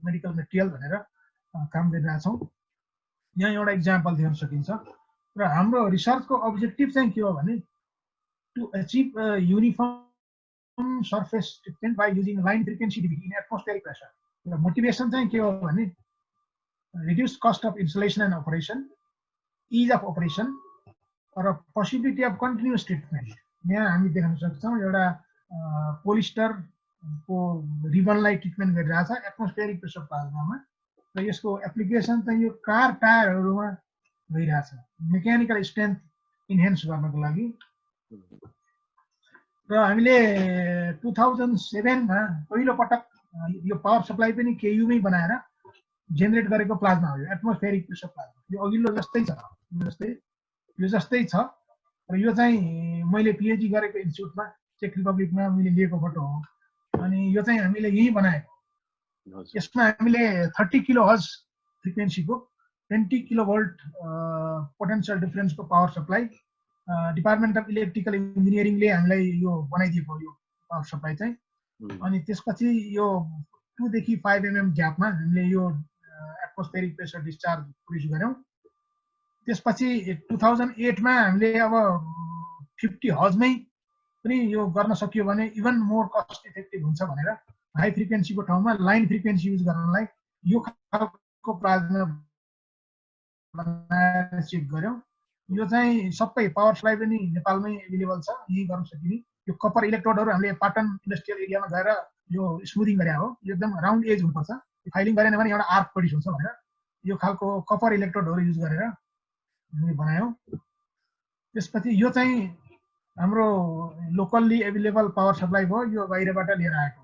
medical material भनेर काम गरिरहेछौँ। यहाँ एउटा इक्जाम्पल देख्न सकिन्छ। र हाम्रो रिसर्चको अब्जेक्टिभ चाहिँ के हो भने to achieve uniform surface treatment by using line frequency DVD in atmospheric pressure. र मोटिभेसन चाहिँ के हो भने reduce cost of insulation and operation, ease of operation र पोसिबिलिटी अफ कन्टिन्युस ट्रिटमेन्ट। यहाँ हामी देख्न सक्छौँ एउटा पोलिस्टरको रिबनलाई ट्रिटमेन्ट गरिरहेछ एटमोस्फेरिक प्रेसर प्लाज्मामा र यसको एप्लिकेसन चाहिँ यो कार टायरहरूमा भइरहेछ मेकानिकल स्ट्रेन्थ इन्हेन्स गर्नको लागि। र हामीले 2007 मा पहिलो पटक यो पावर सप्लाई पनि केयुमै बनाएर जेनेरेट गरेको प्लाज्मा हो यो एटमोस्फेरिक प्रेसर प्लाज्मा। यो अघिल्लो जस्तै छ, यो जस्तै छ र यो चाहिँ मैले पिएचडी गरेको इन्स्टिट्युटमा चेक रिपब्लिकमा मैले लिएको फोटो हो। अनि यो चाहिँ हामीले यहीँ बनाएको। यसमा हामीले 30 किलो हर्ज फ्रिक्वेन्सीको 20 किलोभोल्ट पोटेन्शियल डिफरेन्सको power supply department of electrical इन्जिनियरिङले हामीलाई यो बनाइदिएको यो पावर सप्लाई चाहिँ। अनि त्यसपछि यो 2 देखि 5 mm ग्यापमा हामीले यो एटमोस्फेरिक प्रेसर डिस्चार्ज प्रोड्युस गर्यौं। त्यसपछि 2008 मा हामीले अब 50 हर्जमै पनि यो गर्न सकियो भने इभन मोर कस्ट इफेक्टिभ हुन्छ भनेर हाई फ्रिक्वेन्सीको ठाउँमा लाइन फ्रिक्वेन्सी युज गर्नलाई यो खालको प्लाज्मा बनाएर चेक गर्यौं। यो चाहिँ सबै पावर सप्लाई पनि नेपालमै एभाइलेबल छ, यही गर्न सकिने। यो कपर इलेक्ट्रोडहरू हामीले पाटन इन्डस्ट्रियल एरियामा गएर यो स्मुदिङ गरे हो। यो एकदम राउन्ड एज हुनुपर्छ, फाइलिङ गरेन भने एउटा आर्क प्रड्युस हुन्छ भनेर यो खालको कपर इलेक्ट्रोडहरू युज गरेर हामीले बनायौं। त्यसपछि यो चाहिँ हाम्रो लोकल्ली एभाइलेबल पावर सप्लाई भयो, यो बाहिरबाट लिएर आएको।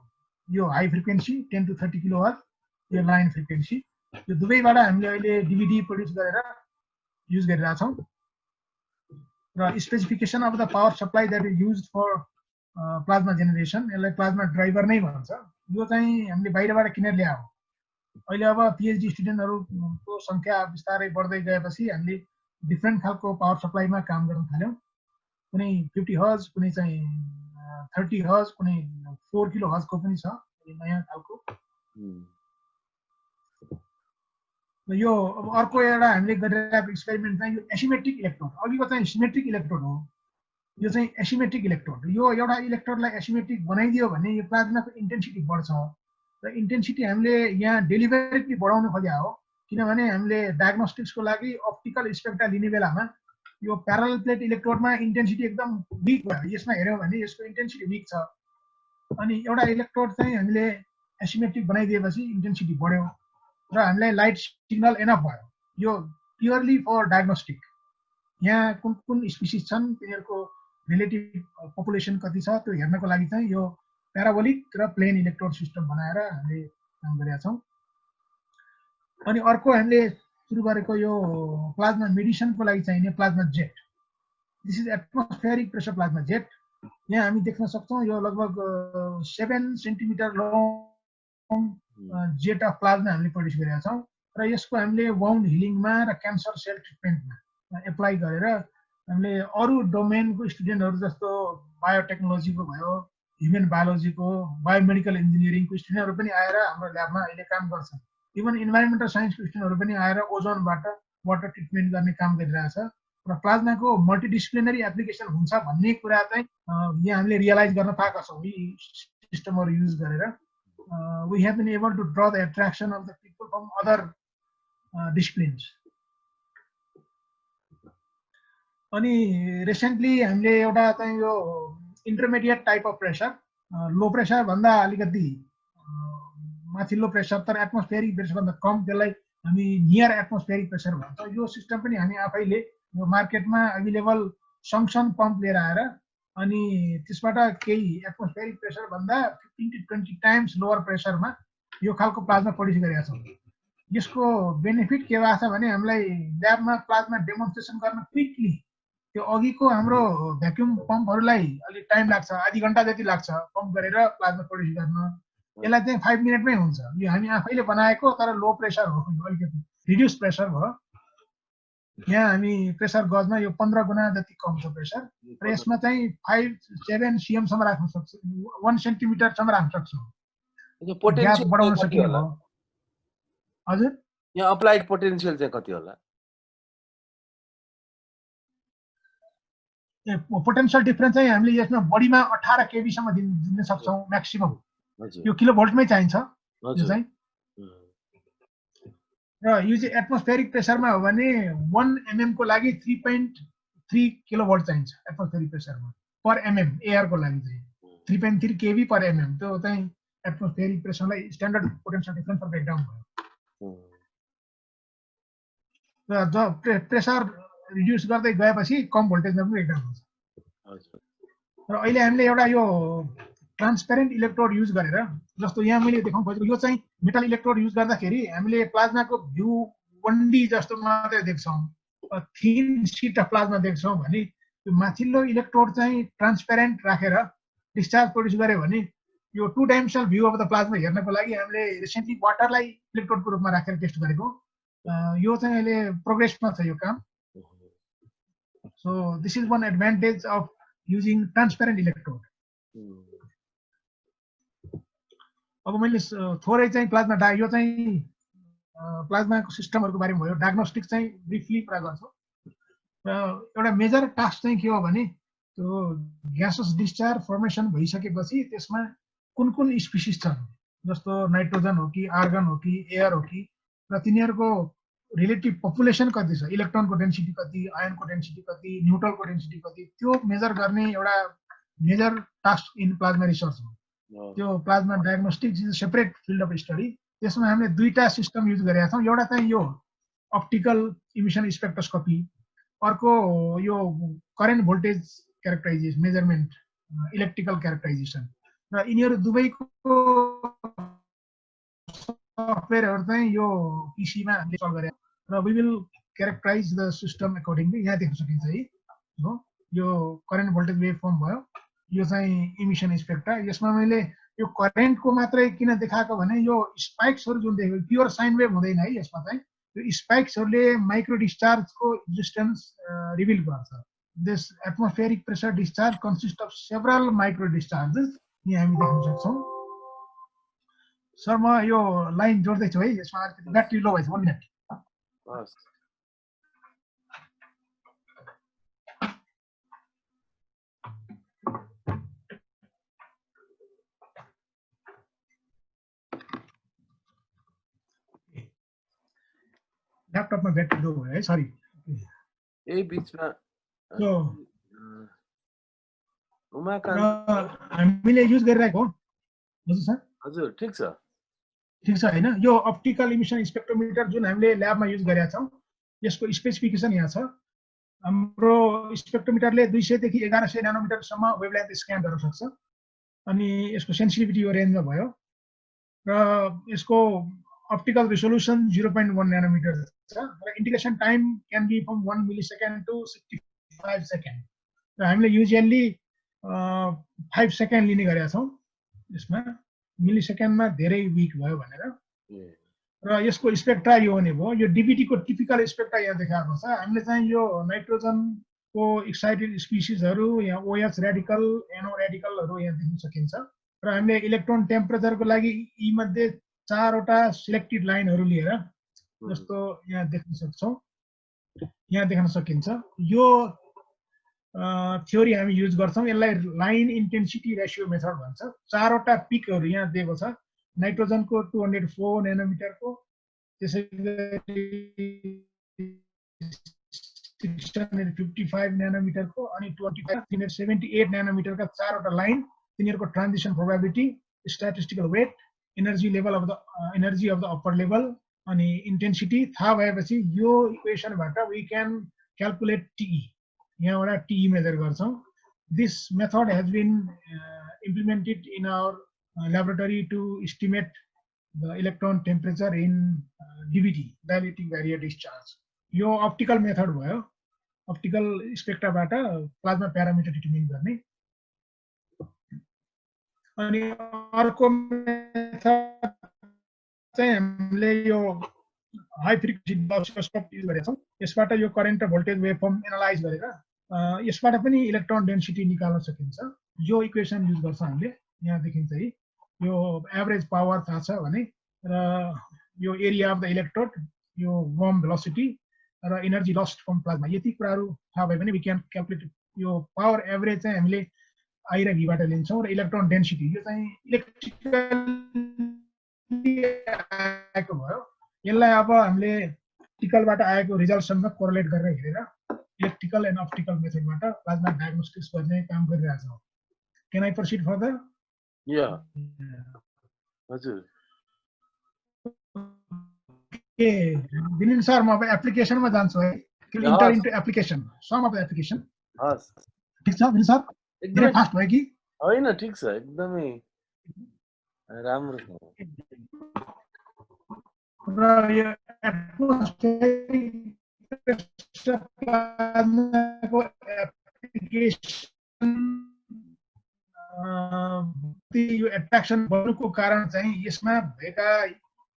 यो हाई फ्रिक्वेन्सी 10 to 30 किलोहर्ज, यो लाइन फ्रिक्वेन्सी, यो दुवैबाट हामीले अहिले डिभिडी प्रड्युस गरेर युज गरिरहेका छौं। र specification of the power supply that is used for plasma generation, यसलाई प्लाज्मा ड्राइभर नै भन्छ। यो चाहिँ हामीले बाहिरबाट किनेर ल्याए हो। अहिले अब पिएचडी स्टुडेन्टहरूको संख्या बिस्तारै बढ्दै गएपछि हामीले डिफ्रेन्ट खालको पावर सप्लाईमा काम गर्न थाल्यौं। कुनै 50 हर्ज, कुनै चाहिँ 30 हर्ज, कुनै 4 किलो हर्जको पनि छ नयाँ खालको। यो अब अर्को एउटा हामीले गरिरहेको एक्सपेरिमेन्ट चाहिँ यो एसिमेट्रिक इलेक्ट्रोड, अघिको चाहिँ सिमेट्रिक इलेक्ट्रोड हो, यो चाहिँ एसिमेट्रिक इलेक्ट्रोड। यो एउटा इलेक्ट्रोडलाई एसिमेट्रिक बनाइदियो भने यो प्लाज्माको इन्टेन्सिटी बढ्छ र इन्टेन्सिटी हामीले यहाँ डेलिभरेटली बढाउन खोजेका हो। किनभने हामीले डायग्नोस्टिक्सको लागि अप्टिकल स्पेक्ट्रा लिने बेलामा यो प्यारलल प्लेट इलेक्ट्रोडमा इन्टेन्सिटी एकदम विक भयो, यसमा हेऱ्यौँ भने यसको इन्टेन्सिटी विक छ। अनि एउटा इलेक्ट्रोड चाहिँ हामीले एसिमेट्रिक बनाइदिएपछि इन्टेन्सिटी बढ्यो र हामीलाई लाइट सिग्नल एनफ भयो। यो प्योरली फर डायग्नोस्टिक। यहाँ कुन कुन स्पिसिस छन्, तिनीहरूको रिलेटिभ पपुलेसन कति छ त्यो हेर्नको लागि चाहिँ यो प्याराबोलिक र प्लेन इलेक्ट्रोड सिस्टम बनाएर हामीले काम गरेका छौँ। अनि अर्को हामीले सुरु गरेको यो प्लाज्मा मेडिसिनको लागि चाहिने plasma jet. This is atmospheric pressure plasma jet. यहाँ हामी देख्न सक्छौँ यो लगभग 7 centimetre long jet of plasma हामीले प्रड्युस गरेका छौँ र यसको हामीले वाउन्ड हिलिङमा र क्यान्सर सेल ट्रिटमेन्टमा एप्लाई गरेर हामीले अरू डोमेनको स्टुडेन्टहरू जस्तो बायोटेक्नोलोजीको भयो, ह्युमन बायोलोजीको, बायोमेडिकल इन्जिनियरिङको स्टुडेन्टहरू पनि आएर हाम्रो ल्याबमा अहिले काम गर्छन्। इभन इन्भाइरोमेन्टल साइन्सको स्टुडेन्टहरू पनि आएर ओजोनबाट वाटर ट्रिटमेन्ट गर्ने काम गरिरहेछ र प्लाज्माको मल्टिडिसिप्लिनरी एप्लिकेसन हुन्छ भन्ने कुरा चाहिँ यहाँ हामीले रियलाइज गर्न पाएका छौँ यी सिस्टमहरू युज गरेर। we have been able to draw the attraction of the people from other disciplines. अनि रिसेन्टली हामीले एउटा चाहिँ यो intermediate type of pressure, low pressure भन्दा अलिकति माथिल्लो प्रेसर तर एटमोस्फेरिक प्रेसर भन्दा कम, त्यसलाई हामी नियर एटमोस्फेरिक प्रेसर भन्छ। यो सिस्टम पनि हामी आफैले यो मार्केटमा एभाइलेबल सङ्सन पम्प लिएर आएर अनि त्यसबाट केही एटमोस्फेरिक प्रेसर भन्दा 15 to 20 टाइम्स लोवर प्रेसरमा यो खालको प्लाज्मा प्रड्युस गरेका छौँ। यसको बेनिफिट के भएको छ भने हामीलाई ल्याबमा प्लाज्मा डेमोन्स्ट्रेसन गर्न क्विकली, त्यो अघिको हाम्रो भ्याक्युम पम्पहरूलाई अलिक टाइम लाग्छ, आधी घन्टा जति लाग्छ पम्प गरेर प्लाज्मा प्रड्युस गर्न। यसलाई चाहिँ 5 मिनटमै हुन्छ। यो हामी आफैले बनाएको तर लो प्रेसर हो, अलिकति रिड्युस प्रेसर भयो। यहाँ हामी प्रेसर गजमा यो 15 गुणा जति कम छ प्रेसर र यसमा चाहिँ 5-7 cm सम्म राख्न सक्छौँ, 1 सेन्टिमिटर सम्म राख्न सक्छौँ। यो पोटेन्शियल बढाउन सकिने हो। हजुर, यहाँ अप्लाइड पोटेन्शियल चाहिँ कति होला? पोटेन्शियल डिफरेन्स चाहिँ हामीले यसमा बढीमा 18 kV सम्म दिन सक्छौँ म्याक्सिमम। यो किलोभोल्टमै चाहिन्छ यो चाहिँ। र यो चाहिँ एटमोस्फेरिक प्रेसरमा हो भने 1 mm को लागि 3.3 किलोभोल्ट चाहिन्छ एटमोस्फेरिक प्रेसरमा पर mm। एयरको लागि चाहिँ 3.3 kV पर mm। त्यो चाहिँ एटमोस्फेरिक प्रेसरलाई स्ट्यान्डर्ड पोटेन्शियल डिफरेन्स ब्रेकडाउन भयो। र जब प्रेसर रिड्युस गर्दै गएपछि कम भोल्टेजमा पनि ब्रेकडाउन हुन्छ। र अहिले हामीले एउटा यो ट्रान्सपेरेन्ट इलेक्ट्रोड युज गरेर, जस्तो यहाँ मैले देखाउन खोजेको यो चाहिँ मेटल इलेक्ट्रोड युज गर्दाखेरि हामीले प्लाज्माको भ्यू 1D जस्तो मात्रै देख्छौँ, थिन सिट अफ प्लाज्मा देख्छौँ भने यो माथिल्लो इलेक्ट्रोड चाहिँ ट्रान्सपेरेन्ट राखेर डिस्चार्ज प्रड्युस गर्यो भने यो 2 dimensional view of the plasma हेर्नको लागि हामीले रिसेन्टली वाटरलाई इलेक्ट्रोडको रूपमा राखेर टेस्ट गरेको। यो चाहिँ अहिले प्रोग्रेसमा छ यो काम. So this is one advantage of using transparent electrode. अब मैले थोरै चाहिँ प्लाज्मा यो चाहिँ प्लाज्माको सिस्टमहरुको बारेमा भयो. डायग्नोस्टिक चाहिँ ब्रिफली कुरा गर्छु. एउटा मेजर टास्क चाहिँ के हो भने त्यो ग्यासेस डिस्चार्ज फर्मेसन भइसकेपछि त्यसमा कुन स्पिसिस छन् जस्तो नाइट्रोजन हो कि आर्गन हो कि एयर हो कि र तिनीहरुको रिलेटिभ पपुलेसन कति छ, इलेक्ट्रोनको डेन्सिटी कति, आयनको डेन्सिटी कति, न्यूट्रलको डेन्सिटी कति, त्यो मेजर गर्ने एउटा major task in plasma research हो. त्यो plasma diagnostic is separate field of study. त्यसमा हामीले दुईटा सिस्टम युज गरेका छौं. एउटा चाहिँ यो अप्टिकल इमिसन स्पेक्ट्रोस्कोपी, अर्को यो current voltage characterisation measurement electrical characterisation. र यिनीहरु दुवैको सफ्टवेयरहरु चाहिँ यो पीसीमा हामीले इन्स्टल गरेका र we will characterize the system accordingly. यहाँ देख्न सकिन्छ है हो यो करेन्ट भोल्टेज वेभ फर्म भयो. यो चाहिँ इमिसन स्पेक्ट्रा. यसमा मैले यो करेन्टको मात्रै किन देखाएको भने यो स्पाइक्सहरु जुन देखेको प्योर साइन वेभ हुँदैन है. यसमा चाहिँ यो स्पाइक्सहरुले माइक्रो डिस्चार्जको एक्जिस्टेन्स रिभिल गर्छ. This atmospheric pressure discharge consist of several micro discharges. यहाँ हामी देख्न सक्छौं. सर म यो लाइन जोड्दै छु है. यसमा ब्याट्री लो भएछ. 1 मिनेट. हस्. ल्यापटपमा ब्याट्री लो भयो है. सरी. यही बीचमा सो उमाकान्त हामीले युज गरिरहेको हो. हजुर सर. हजुर ठीक छ. ठीक छ हैन. यो अप्टिकल इमिसन स्पेक्ट्रोमिटर जुन हामीले ल्याबमा युज गरेका छौं यसको स्पेसिफिकेसन यहाँ छ. हाम्रो स्पेक्ट्रोमिटरले 200 देखि 1100 न्यानोमिटर सम्म वेभलेन्थ स्क्यान गर्न सक्छ. अनि यसको सेन्सिटिभिटी यो रेन्जमा भयो र यसको optical resolution 0.1 nanometer छ र integration time can be from 1 millisecond to 65 second. र हामीले युजुअली 5 सेकेन्ड लिने गरेका छौं. यसमा मिलिसेकेन्डमा धेरै वीक भयो भनेर. र यसको स्पेक्ट्रा यो हुने भयो. यो डीबीटी को टिपिकल स्पेक्ट्रा यहाँ देखाएको छ. हामीले चाहिँ यो नाइट्रोजन को एक्साइटेड स्पिसिसहरु यहाँ OH रेडिकल NO रेडिकलहरु यहाँ देख्न सकिन्छ. र हामीले इलेक्ट्रोन टेम्परेचर को लागि यी मध्ये 4 वटा सिलेक्टेड लाइनहरु लिएर जस्तो यहाँ देख्न सक्छौं. यहाँ देख्न सकिन्छ. यो थ्योरी हामी युज गर्छौं. यसलाई लाइन इन्टेन्सिटी रेशियो मेथड भन्छ. 4 वटा पिकहरु यहाँ दिएको छ. नाइट्रोजन को 204 नैनोमिटर को, त्यसैगरी 655 नैनोमिटर को अनि 25 378 नैनोमिटर का 4 वटा लाइन. तिनीहरुको transition probability, statistical weight, energy level of the energy of the upper level अनि इन्टेन्सिटी थाहा भएपछि यो इक्वेसनबाट वी क्यान क्याल्कुलेट टीई. यहाँबाट टीई मेजर गर्छौं. This method has been implemented in our laboratory to estimate the electron temperature in DBD dielectric barrier discharge. यो optical method भयो. Optical स्पेक्ट्राबाट प्लाज्मा प्यारामिटर डिटर्मिन गर्ने. अनि अर्को मेथड चाहिँ हामीले यो हाई फ्रिक्वेन्सी डायोस्कोप युज गरेका छौं. यसबाट यो करेन्ट र भोल्टेज वेभफर्म एनालाइज गरेर यसबाट पनि इलेक्ट्रोन डेन्सिटी निकाल्न सकिन्छ. यो इक्वेसन युज गर्छौं हामीले. यहाँ देखिन्छ है. यो एभरेज पावर थाहा छ भने र यो एरिया अफ द इलेक्ट्रोड, यो वर्म भेलोसिटी र एनर्जी लस्ट फ्रम प्लाज्मा, यति कुराहरु थाहा भए भने वी क्यान क्याल्कुलेट. यो पावर एभरेज चाहिँ हामीले आई र भीबाट लिन्छौं. र इलेक्ट्रोन डेन्सिटी यो चाहिँ इलेक्ट्रिकल आएको भयो. यसलाई अब हामीले अप्टिकलबाट आएको रिजल्टसँग कोरिलेट गरेर हेरेर इलेक्ट्रिकल एन्ड अप्टिकल मेथडबाट प्लाज्मा डायग्नोस्टिक्स गर्ने काम गरिरहेका छौं. Can I proceed further? या हजुर. के दिलिन सर, म अब एप्लिकेसनमा जान्छु है. किन enter into application, some of the application. हस्. ठीक छ दिलिन सर? एकदमै फास्ट भयो कि? हैन, ठीक छ. एकदमै राम्रो छ. र यो एटमोस्फेरिक प्रेसर प्लाज्माको एप्लिकेसन यो एट्र्याक्सन बढ्नुको कारण चाहिँ यसमा भएका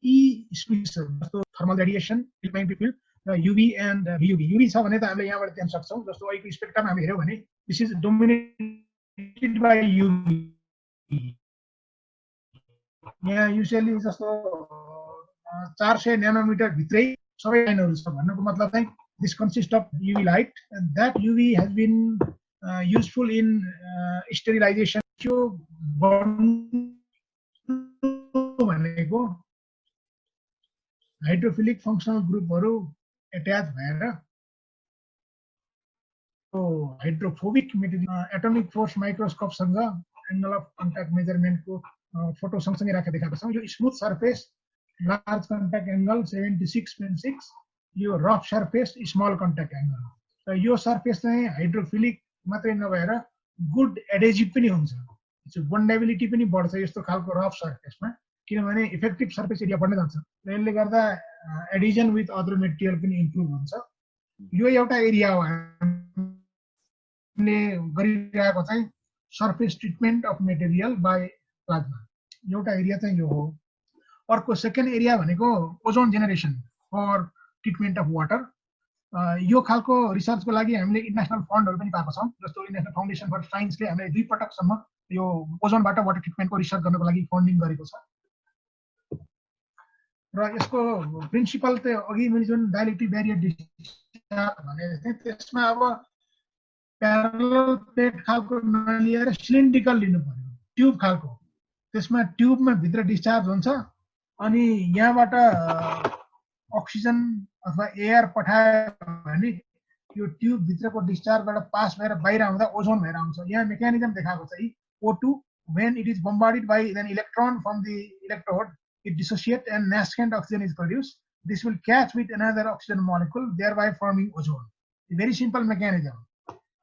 यी स्पिसिस जस्तो थर्मल रेडिएसन, इलेक्ट्रोम्याग्नेटिक फिल्ड र युभी एन्ड VUV। युभी छ भने त हामीले यहाँबाट देख्न सक्छौँ। जस्तो अहिलेको स्पेक्ट्रम हामी हेऱ्यौँ भने this is dominated by UV. यहाँ युजुअली जस्तो 400 न्यानोमिटर भित्रै सबै लाइनहरू छ। भन्नुको मतलब चाहिँ this consist of UV light and that UV has been useful in sterilisation. त्यो भनेको हाइड्रोफिलिक फङ्सनल ग्रुपहरू एट्याच भएर हाइड्रोफोबिक मेटेरियल एटोमिक फोर्स माइक्रोस्कोपसँग एङ्गल अफ कन्ट्याक्ट मेजरमेन्टको फोटो सँगसँगै राखेर देखाएको छौँ। यो smooth surface large contact angle 76.6, यो rough surface small contact angle. र यो सर्फेस चाहिँ हाइड्रोफिलिक मात्रै नभएर गुड एडेजिभ पनि हुन्छ, बन्डेबिलिटी पनि बढ्छ यस्तो खालको रफ सर्फेसमा, किनभने इफेक्टिभ सर्फेस एरिया बढ्दै जान्छ र यसले गर्दा एडिजन विथ अदर मेटेरियल पनि इम्प्रुभ हुन्छ। यो एउटा एरिया हो हामीले गरिरहेको चाहिँ surface treatment of material by plasma. एउटा एरिया चाहिँ यो हो। अर्को सेकेन्ड एरिया भनेको ozone generation for treatment of water. यो खालको रिसर्चको लागि हामीले इन्टरनेसनल फन्डहरू पनि पाएको छौँ। जस्तो इन्टरनेसनल फाउन्डेसन फर साइन्सले हामीले 2 पटकसम्म यो ओजोनबाट वाटर ट्रिटमेन्टको रिसर्च गर्नको लागि फन्डिङ गरेको छ। र यसको प्रिन्सिपल चाहिँ अघि मैले जुन डाइलेक्ट्रिक ब्यारियर डिस्चार्ज भने त्यसमा अब प्यारलल प्लेट खालको नलिएर सिलिन्ड्रिकल लिनु पर्यो, ट्युब खालको। त्यसमा ट्युबमा भित्र डिस्चार्ज हुन्छ अनि यहाँबाट अक्सिजन अथवा एयर पठायो भने यो ट्युब भित्रको डिस्चार्जबाट पास भएर बाहिर आउँदा ओजोन भएर आउँछ। यहाँ मेकानिजम देखाएको छ O2 when it is bombarded by an electron from the electrode, it dissociates and nascent oxygen is produced. This will catch with another oxygen molecule, thereby forming ozone. Very simple mechanism.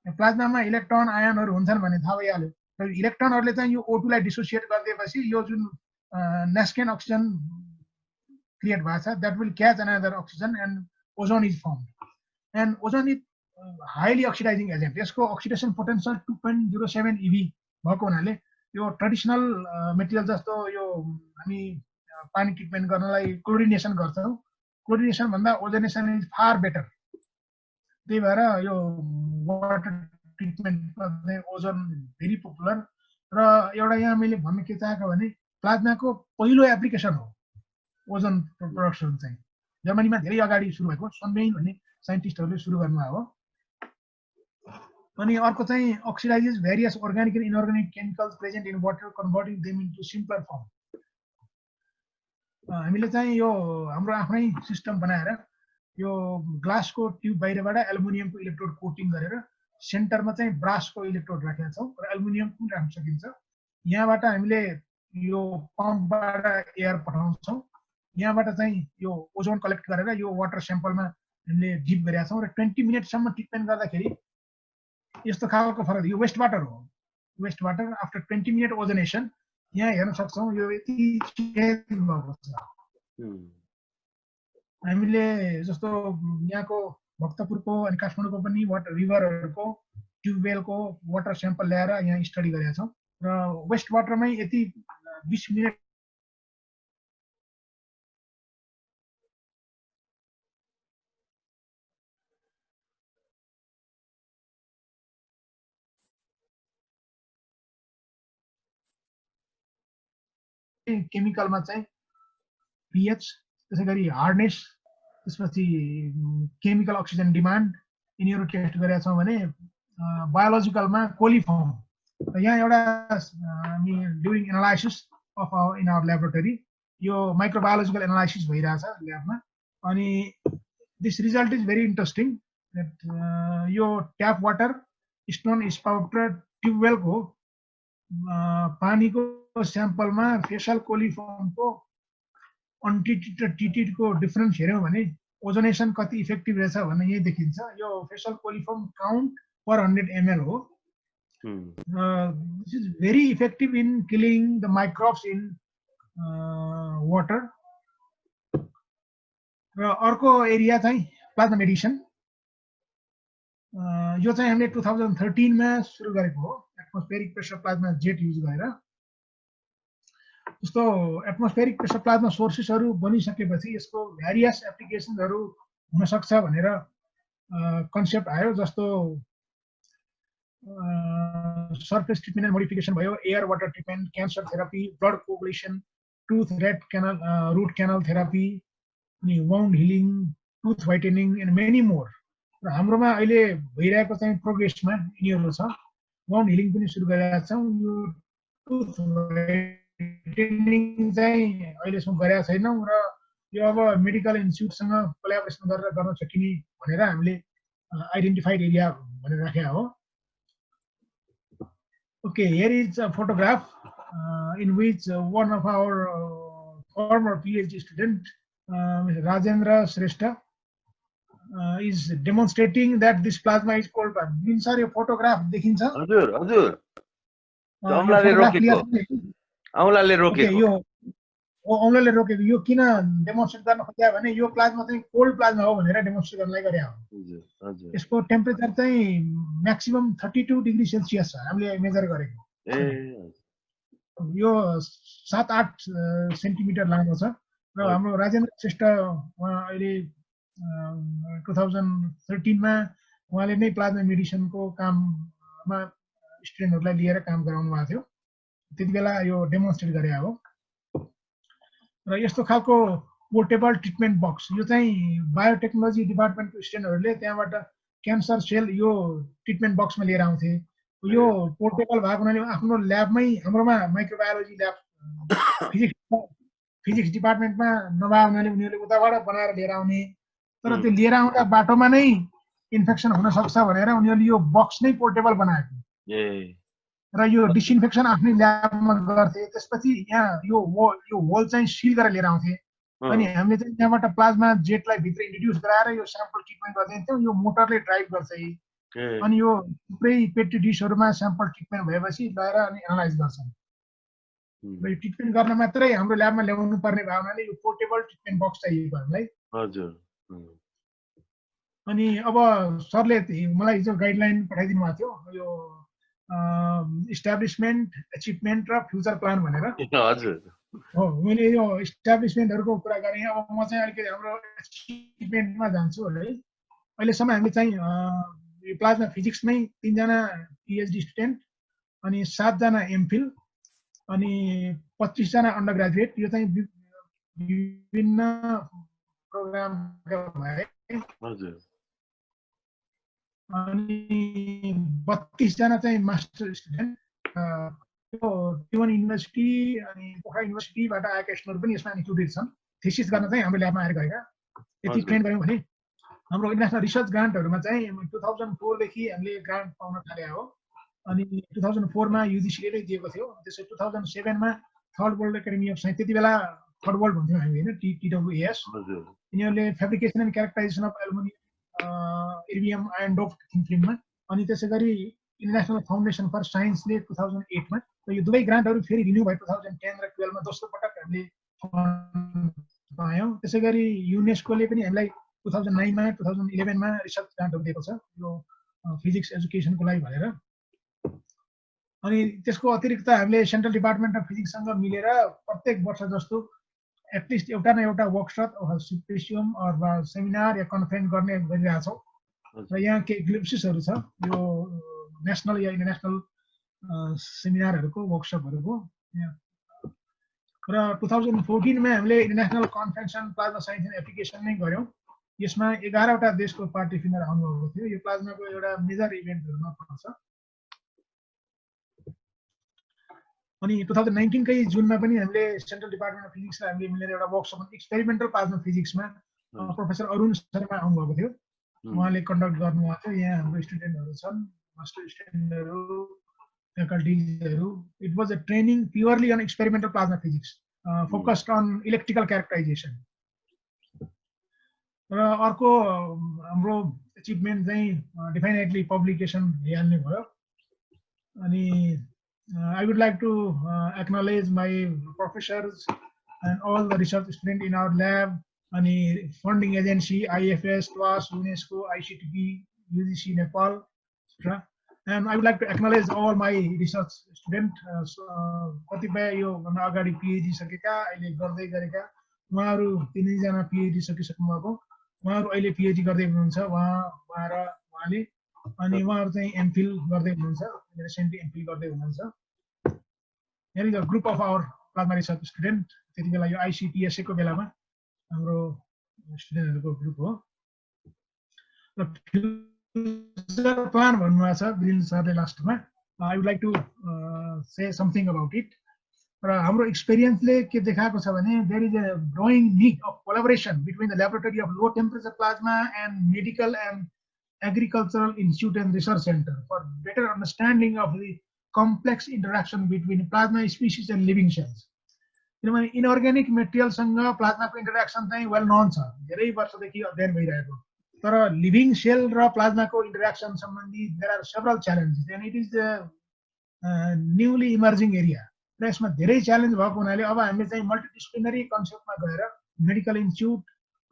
प्लाज्मामा electron आयनहरू हुन्छन् भने थाहा भइहाल्यो। तर इलेक्ट्रोनहरूले चाहिँ यो O2 लाई डिसोसिएट गरिदिएपछि यो जुन नेस्केन्ट अक्सिजन क्रिएट भएको छ, that will catch another oxygen and ozone is formed. And ozone is highly oxidizing agent. यसको oxidation potential 2.07 eV भएको हुनाले यो ट्रेडिसनल मेटेरियल जस्तो यो हामी पानी ट्रिटमेन्ट गर्नलाई क्लोरिनेसन गर्छौँ। क्लोरिनेसन भन्दा ओजोनेसन इज फार बेटर। त्यही भएर यो वाटर ट्रिटमेन्टमा चाहिँ ओजोन भेरी पपुलर। र एउटा यहाँ मैले भन्नु के चाहेको भने प्लाज्माको पहिलो एप्लिकेसन हो ओजोन प्रोडक्सन चाहिँ। जर्मनीमा धेरै अगाडि सुरु भएको सनबेइन भन्ने साइन्टिस्टहरूले सुरु गर्नुभएको हो। अनि अर्को चाहिँ oxidises various organic and inorganic chemicals present in water converting them into simpler form. हामीले चाहिँ यो हाम्रो आफ्नै सिस्टम बनाएर यो ग्लासको ट्युब बाहिरबाट एल्युमिनियमको इलेक्ट्रोड कोटिङ गरेर सेन्टरमा चाहिँ ब्रासको इलेक्ट्रोड राखेका छौँ र एल्युमिनियम पनि राख्न सकिन्छ। यहाँबाट हामीले यो पम्पबाट एयर पठाउँछौँ। यहाँबाट चाहिँ यो ओजोन कलेक्ट गरेर यो वाटर स्याम्पलमा हामीले डिप गरेका छौँ र 20 मिनटसम्म ट्रिटमेन्ट गर्दाखेरि यस्तो खालको फरक। यो वेस्ट वाटर हो। वेस्ट वाटर आफ्टर 20 मिनट ओजोनेसन यहाँ हेर्न सक्छौँ यो यति चेन्ज भएको छ। हामीले जस्तो यहाँको भक्तपुरको अनि काठमाडौँको पनि वाटर रिभरहरूको ट्युबवेलको वाटर स्याम्पल ल्याएर यहाँ स्टडी गरेका छौँ र वेस्ट वाटरमै यति 20 मिनट केमिकलमा चाहिँ pH, त्यसै गरी हार्डनेस, त्यसपछि केमिकल अक्सिजन डिमान्ड यिनीहरू टेस्ट गरेका छौँ भने बायोलोजिकलमा कोलिफर्म। यहाँ एउटा हामी during analysis of in our laboratory यो माइक्रोबायोलोजिकल एनालाइसिस भइरहेछ ल्याबमा। अनि this result is very interesting. यो ट्याप वाटर स्टोन स्पाउटर ट्युबवेलको पानीको स्याम्पलमा फेसल कोलिफर्मको अनट्रिटेड र ट्रिटेडको डिफरेन्स हेऱ्यौँ भने ओजोनेसन कति इफेक्टिभ रहेछ भन्ने यही देखिन्छ। यो फेसल कोलिफर्म काउन्ट पर 100 ml हो। This is very effective in killing the microbes in water. र अर्को एरिया चाहिँ प्लाज्मा मेडिसन। यो चाहिँ हामीले 2013 मा सुरु गरेको हो atmospheric pressure plasma jet use गरेर। जस्तो एटमोस्फेरिक प्रेसर प्लाज्मा सोर्सेसहरू बनिसकेपछि यसको भ्यारियस एप्लिकेसनहरू हुन सक्छ भनेर कन्सेप्ट आयो। जस्तो सर्फेस ट्रिटमेन्ट एन्ड मोडिफिकेसन भयो, air water treatment, cancer therapy, blood coagulation, tooth root canal therapy, अनि wound healing, tooth whitening and many more. र हाम्रोमा अहिले भइरहेको चाहिँ प्रोग्रेसमा यिनीहरू छ। वाउन्ड हिलिङ पनि सुरु गरेका छौँ। यो टुथ व्हाइटेनिङ चाहिँ अहिलेसम्म गरेका छैनौँ र यो अब मेडिकल इन्स्टिट्युटसँग कोलाबोरेसन गरेर गर्न सकिने भनेर हामीले आइडेन्टिफाइड एरिया भनेर राखेका हो। Okay, here is a photograph in which one of our former PhD student, Mr. Rajendra Shrestha, is demonstrating that this plasma is cold plasma. Means sir, your photograph देखिन्छ? हजुर हजुर औँलाले रोकेको औँलाले रोकेको यो औँलाले रोकेको यो किन डेमोन्स्ट्रेट गर्न खोजेको भने यो प्लाज्मा चाहिँ कोल्ड प्लाज्मा हो भनेर डेमोन्स्ट्रेट गर्नलाई गरे हो। हजुर यसको टेम्परेचर चाहिँ म्याक्सिमम 32 डिग्री सेल्सियस छ हामीले मेजर गरेको। यो 7-8 सेन्टिमिटर लामो छ र हाम्रो राजेन्द्र श्रेष्ठ अहिले 2013 मा उहाँले नै प्लाज्मा मेडिसिनको काममा स्टुडेन्टहरूलाई लिएर काम गराउनु भएको थियो। त्यति बेला यो डेमोन्स्ट्रेट गरे हो। र यस्तो खालको पोर्टेबल ट्रिटमेन्ट बक्स यो चाहिँ बायोटेक्नोलोजी डिपार्टमेन्टको स्टुडेन्टहरूले त्यहाँबाट क्यान्सर सेल यो ट्रिटमेन्ट बक्समा लिएर आउँथे। यो पोर्टेबल भएको हुनाले आफ्नो ल्याबमै हाम्रोमा माइक्रोबायोलोजी ल्याब फिजिक्स डिपार्टमेन्टमा नभए हुनाले उनीहरूले उताबाट बनाएर लिएर आउने। तर त्यो लिएर आउँदा बाटोमा नै इन्फेक्सन हुन सक्छ भनेर उनीहरूले यो बक्स नै पोर्टेबल बनाएको र यो डिसइन्फेक्सन आफ्नै ल्याबमा गर्थे। त्यसपछि यहाँ यो होल चाहिँ सिल गरेर लिएर आउँथे अनि हामीले चाहिँ त्यहाँबाट प्लाज्मा जेटलाई भित्र इन्ट्रोड्युस गराएर यो स्याम्पल ट्रिटमेन्ट गर्दैनथ्यौँ। यो मोटरले ड्राइभ गर्छ अनि यो थुप्रै पेट्री डिसहरूमा स्याम्पल ट्रिटमेन्ट भएपछि लगाएर अनि एनालाइज गर्छौँ। र यो ट्रिटमेन्ट गर्न मात्रै हाम्रो ल्याबमा ल्याउनु पर्ने भयो भने यो पोर्टेबल ट्रिटमेन्ट बक्स चाहिएको हामीलाई। हजुर। अनि अब सरले मलाई हिजो गाइडलाइन पठाइदिनु भएको थियो यो इस्टाब्लिसमेन्ट, अचिभमेन्ट र फ्युचर प्लान भनेर। हजुर हो, मैले यो इस्टाब्लिसमेन्टहरूको कुरा गरेँ। अब म चाहिँ अलिकति हाम्रो अचिभमेन्टमा जान्छु है। अहिलेसम्म हामी चाहिँ प्लाज्मा फिजिक्समै 3 जना PhD स्टुडेन्ट अनि 7 जना एमफिल अनि 25 जना अन्डर ग्रेजुएट यो चाहिँ विभिन्न प्रोग्रामका भए। हजुर। अनि 32 जना चाहिँ मास्टर स्टुडेन्ट यो T1 युनिभर्सिटी अनि पोखरा युनिभर्सिटीबाट आएका स्टुडेन्टहरू पनि यसमा इन्क्लुडेड छन्। थेसिस गर्न चाहिँ हाम्रो ल्याबमा आएर गएका। यति ट्रेन गऱ्यौँ भने हाम्रो इन्टरनेसनल रिसर्च ग्रान्टहरूमा चाहिँ 2004 देखि हामीले ग्रान्ट पाउन थाले हो। अनि 2004 मा UGC ले दिएको थियो। त्यसै 2007 मा third world academy of science, त्यति बेला थर्ड वर्ल्ड भन्थ्यौँ हामी हैन, TWAS, यिनीहरूले fabrication and characterisation of aluminium erbium ion doped thin फिल्ममा अनि त्यसै गरी इन्टरनेसनल फाउन्डेसन फर साइन्सले 2008 मा। र यो दुवै ग्रान्टहरू फेरि रिन्यू भयो 2010 र 12 मा दोस्रो पटक हामीले पायौँ। त्यसै गरी युनेस्कोले पनि हामीलाई 2009 मा 2011 मा रिसर्च ग्रान्टहरू दिएको छ यो फिजिक्स एजुकेसनको लागि भनेर। अनि त्यसको अतिरिक्त हामीले सेन्ट्रल डिपार्टमेन्ट अफ फिजिक्ससँग मिलेर प्रत्येक वर्ष जस्तो एटलिस्ट एउटा न एउटा वर्कसप अथवा सिम्पोसियम अथवा सेमिनार या कन्फरेन्स गर्ने गरिरहेछौँ। र यहाँ केही ग्लिम्सेसहरू छ यो नेसनल या इन्टरनेसनल सेमिनारहरूको वर्कसपहरूको। र 2014 मा हामीले international conference on plasma science and application नै गऱ्यौँ। यसमा 11वटा देशको पार्टिसिपेन्ट आउनुभएको थियो। यो प्लाज्माको एउटा मेजर इभेन्टहरूमा पर्छ। अनि 2019 कै जुनमा पनि हामीले सेन्ट्रल डिपार्टमेन्ट अफ फिजिक्स र हामीले मिलेर एउटा वर्कसप एक्सपेरिमेन्टल प्लाज्मा फिजिक्समा प्रोफेसर अरुण शर्मा आउनुभएको थियो। उहाँले कन्डक्ट गर्नुभएको थियो। यहाँ हाम्रो स्टुडेन्टहरू छन्, मास्टर स्टुडेन्टहरू, फ्याकल्टिजहरू। It was a training purely on experimental plasma physics focused on electrical characterisation. र अर्को हाम्रो अचिभमेन्ट चाहिँ डेफिनेटली पब्लिकेसन हेर्ने भयो। अनि I would like to acknowledge my professors and all the research students in our lab, अनि funding agency, IFS, TWAS, UNESCO, ICTP, UGC Nepal, etc. And I would like to acknowledge all my research students. कतिपय यो भन्दा अगाडि PhD सकेका अहिले गर्दै गरेका उहाँहरू तीनैजना PhD सकिसक्नु भएको उहाँहरू अहिले PhD गर्दै हुनुहुन्छ उहाँले अनि उहाँहरू चाहिँ MPhil गर्दै हुनुहुन्छ रिसेन्टली MPhil गर्दै हुनुहुन्छ here is a group of our plasma research student त्यति बेला यो ICPSA को बेलामा हाम्रो स्टुडेन्टहरुको ग्रुप हो र फ्युचर प्लान भन्नुभएको छ वीरेन्द्र सरले लास्टमा I would like to say something about it र हाम्रो एक्सपिरियन्सले के देखाएको छ भने there is a growing need of collaboration between the laboratory of low temperature plasma and medical and agricultural institute and research center for better understanding of the complex interaction between plasma species and living cells. किनभने inorganic मेटेरियलसँग प्लाज्माको interaction चाहिँ well known छ धेरै वर्षदेखि अध्ययन भइरहेको तर लिभिङ सेल र प्लाज्माको इन्टरेक्सन सम्बन्धी there are several challenges and it is the newly emerging area र यसमा धेरै च्यालेन्ज भएको हुनाले अब हामीले चाहिँ मल्टिडिसिप्लिनरी कन्सेप्टमा गएर मेडिकल इन्स्टिट्युट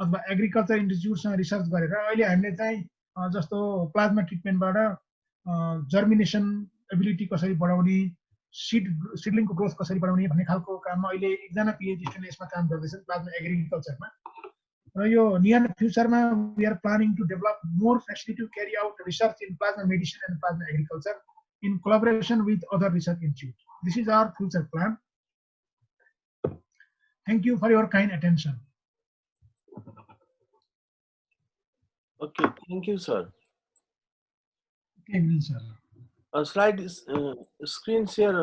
अथवा एग्रिकल्चर इन्स्टिट्युटसँग रिसर्च गरेर अहिले हामीले चाहिँ जस्तो प्लाज्मा ट्रिटमेन्टबाट जर्मिनेसन एबिलिटी कसरी बढाउने सिडलिङको ग्रोथ कसरी बढाउने भन्ने खालको काममा अहिले एकजना PhD स्टुडेन्टले यसमा काम गर्दैछन् प्लाज्मा एग्रिकल्चरमा र यो नियर फ्युचरमा we are planning to develop more facility to carry out research in plasma medicine and plasma agriculture in collaboration with other research institute this is our future plan thank you for your kind attention okay thank you sir okay sir slide screen share